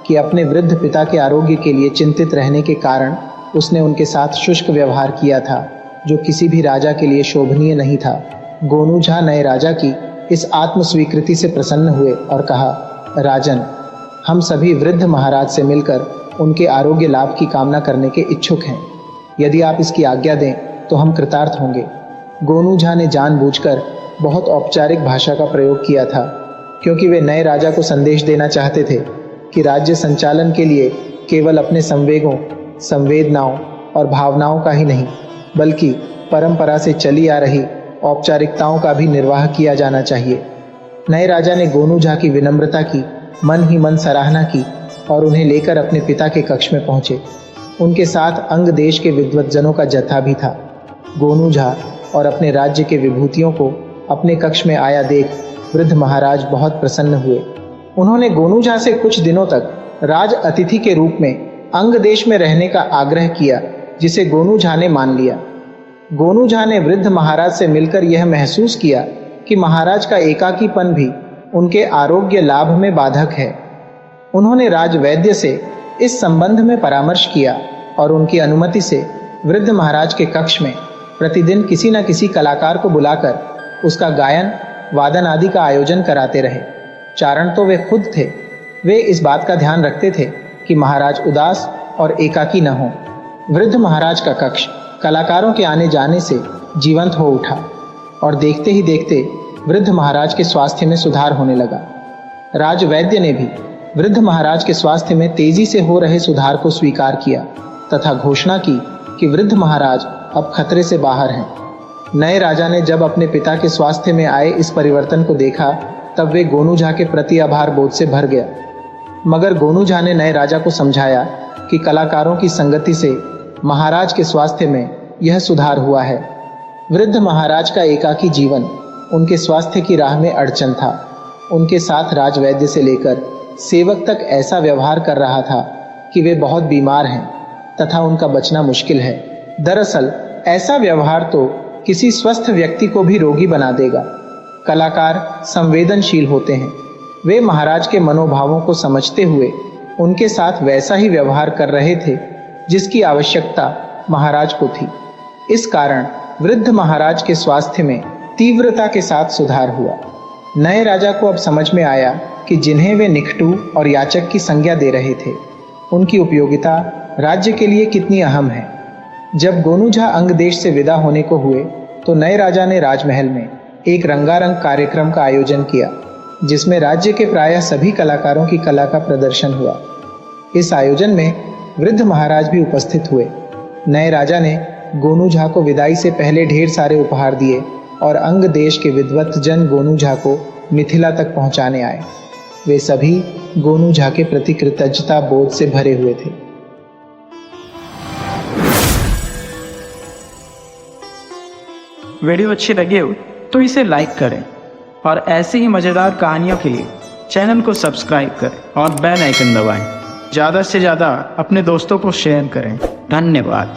कि अपने वृद्ध पिता के आरोग्य के लिए चिंतित रहने के कारण उसने उनके साथ शुष्क व्यवहार किया था, जो किसी भी राजा के लिए शोभनीय नहीं था। गोनू झा नए राजा की इस आत्म स्वीकृति से प्रसन्न हुए और कहा, राजन, हम सभी वृद्ध महाराज से मिलकर उनके आरोग्य लाभ की कामना करने के इच्छुक हैं। यदि आप इसकी आज्ञा दें तो हम कृतार्थ होंगे। गोनू झा ने जानबूझकर बहुत औपचारिक भाषा का प्रयोग किया था, क्योंकि वे नए राजा को संदेश देना चाहते थे कि राज्य संचालन के लिए केवल अपने संवेगों, संवेदनाओं और भावनाओं का ही नहीं, बल्कि परंपरा से चली आ रही औपचारिकताओं का भी निर्वाह किया जाना चाहिए। नए राजा ने गोनू झा की विनम्रता की मन ही मन सराहना की और उन्हें लेकर अपने पिता के कक्ष में पहुंचे। उनके साथ अंग देश के विद्वज्जनों का जत्था भी था। गोनू झा और अपने राज्य के विभूतियों को अपने कक्ष में आया देख वृद्ध महाराज बहुत प्रसन्न हुए। उन्होंने गोनू झा से कुछ दिनों तक राज अतिथि के रूप में अंग देश में रहने का आग्रह किया, जिसे गोनू झा ने मान लिया। गोनू झा ने वृद्ध महाराज से मिलकर यह महसूस किया कि महाराज का एकाकीपन भी उनके आरोग्य लाभ में बाधक है। उन्होंने राजवैद्य से इस संबंध में परामर्श किया और उनकी अनुमति से वृद्ध महाराज के कक्ष में प्रतिदिन किसी न किसी कलाकार को बुलाकर उसका गायन, वादन आदि का आयोजन कराते रहे। चारण तो वे खुद थे। वे इस बात का ध्यान रखते थे कि महाराज उदास और एकाकी न हो। वृद्ध महाराज का कक्ष कलाकारों के आने जाने से जीवंत हो उठा और देखते ही देखते वृद्ध महाराज के स्वास्थ्य में सुधार होने लगा। राजवैद्य ने भी वृद्ध महाराज के स्वास्थ्य में तेजी से हो रहे सुधार को स्वीकार किया तथा घोषणा की कि वृद्ध महाराज अब खतरे से बाहर हैं। नए राजा ने जब अपने पिता के स्वास्थ्य में आए इस परिवर्तन को देखा, तब वे गोनू झा के प्रति आभार बोध से भर गया। मगर गोनू झा ने नए राजा को समझाया कि कलाकारों की संगति से महाराज के स्वास्थ्य में यह सुधार हुआ है। वृद्ध महाराज का एकाकी जीवन उनके स्वास्थ्य की राह में अड़चन था। उनके साथ राजवैद्य से लेकर सेवक तक ऐसा व्यवहार कर रहा था कि वे बहुत बीमार हैं। तथा उनका बचना मुश्किल है। दरअसल ऐसा व्यवहार तो किसी स्वस्थ व्यक्ति को भी रोगी बना देगा। कलाकार संवेदनशील होते हैं। वे महाराज के मनोभावों को समझते हुए उनके साथ वैसा ही व्यवहार कर रहे थे जिसकी आवश्यकता महाराज को थी। इस कारण वृद्ध महाराज के स्वास्थ्य में तीव्रता के साथ सुधार हुआ। नए राजा को अब समझ में आया कि जिन्हें वे निकटू और याचक की संज्ञा दे रहे थे, उनकी उपयोगिता राज्य के लिए कितनी अहम है। जब गोनू झा अंग देश से विदा होने को हुए तो नए राजा ने राजमहल में एक रंगारंग कार्यक्रम का आयोजन किया, जिसमें राज्य के प्रायः सभी कलाकारों की कला का प्रदर्शन हुआ। इस आयोजन में वृद्ध महाराज भी उपस्थित हुए। नए राजा ने गोनू झा को विदाई से पहले ढेर सारे उपहार दिए और अंग देश के विद्वत जन गोनू झा को मिथिला तक पहुंचाने आए। वे सभी गोनू झा के प्रति कृतज्ञता बोध से भरे हुए थे। वीडियो अच्छी लगी हो तो इसे लाइक करें और ऐसी ही मज़ेदार कहानियों के लिए चैनल को सब्सक्राइब करें और बेल आइकन दबाएं। ज़्यादा से ज़्यादा अपने दोस्तों को शेयर करें। धन्यवाद।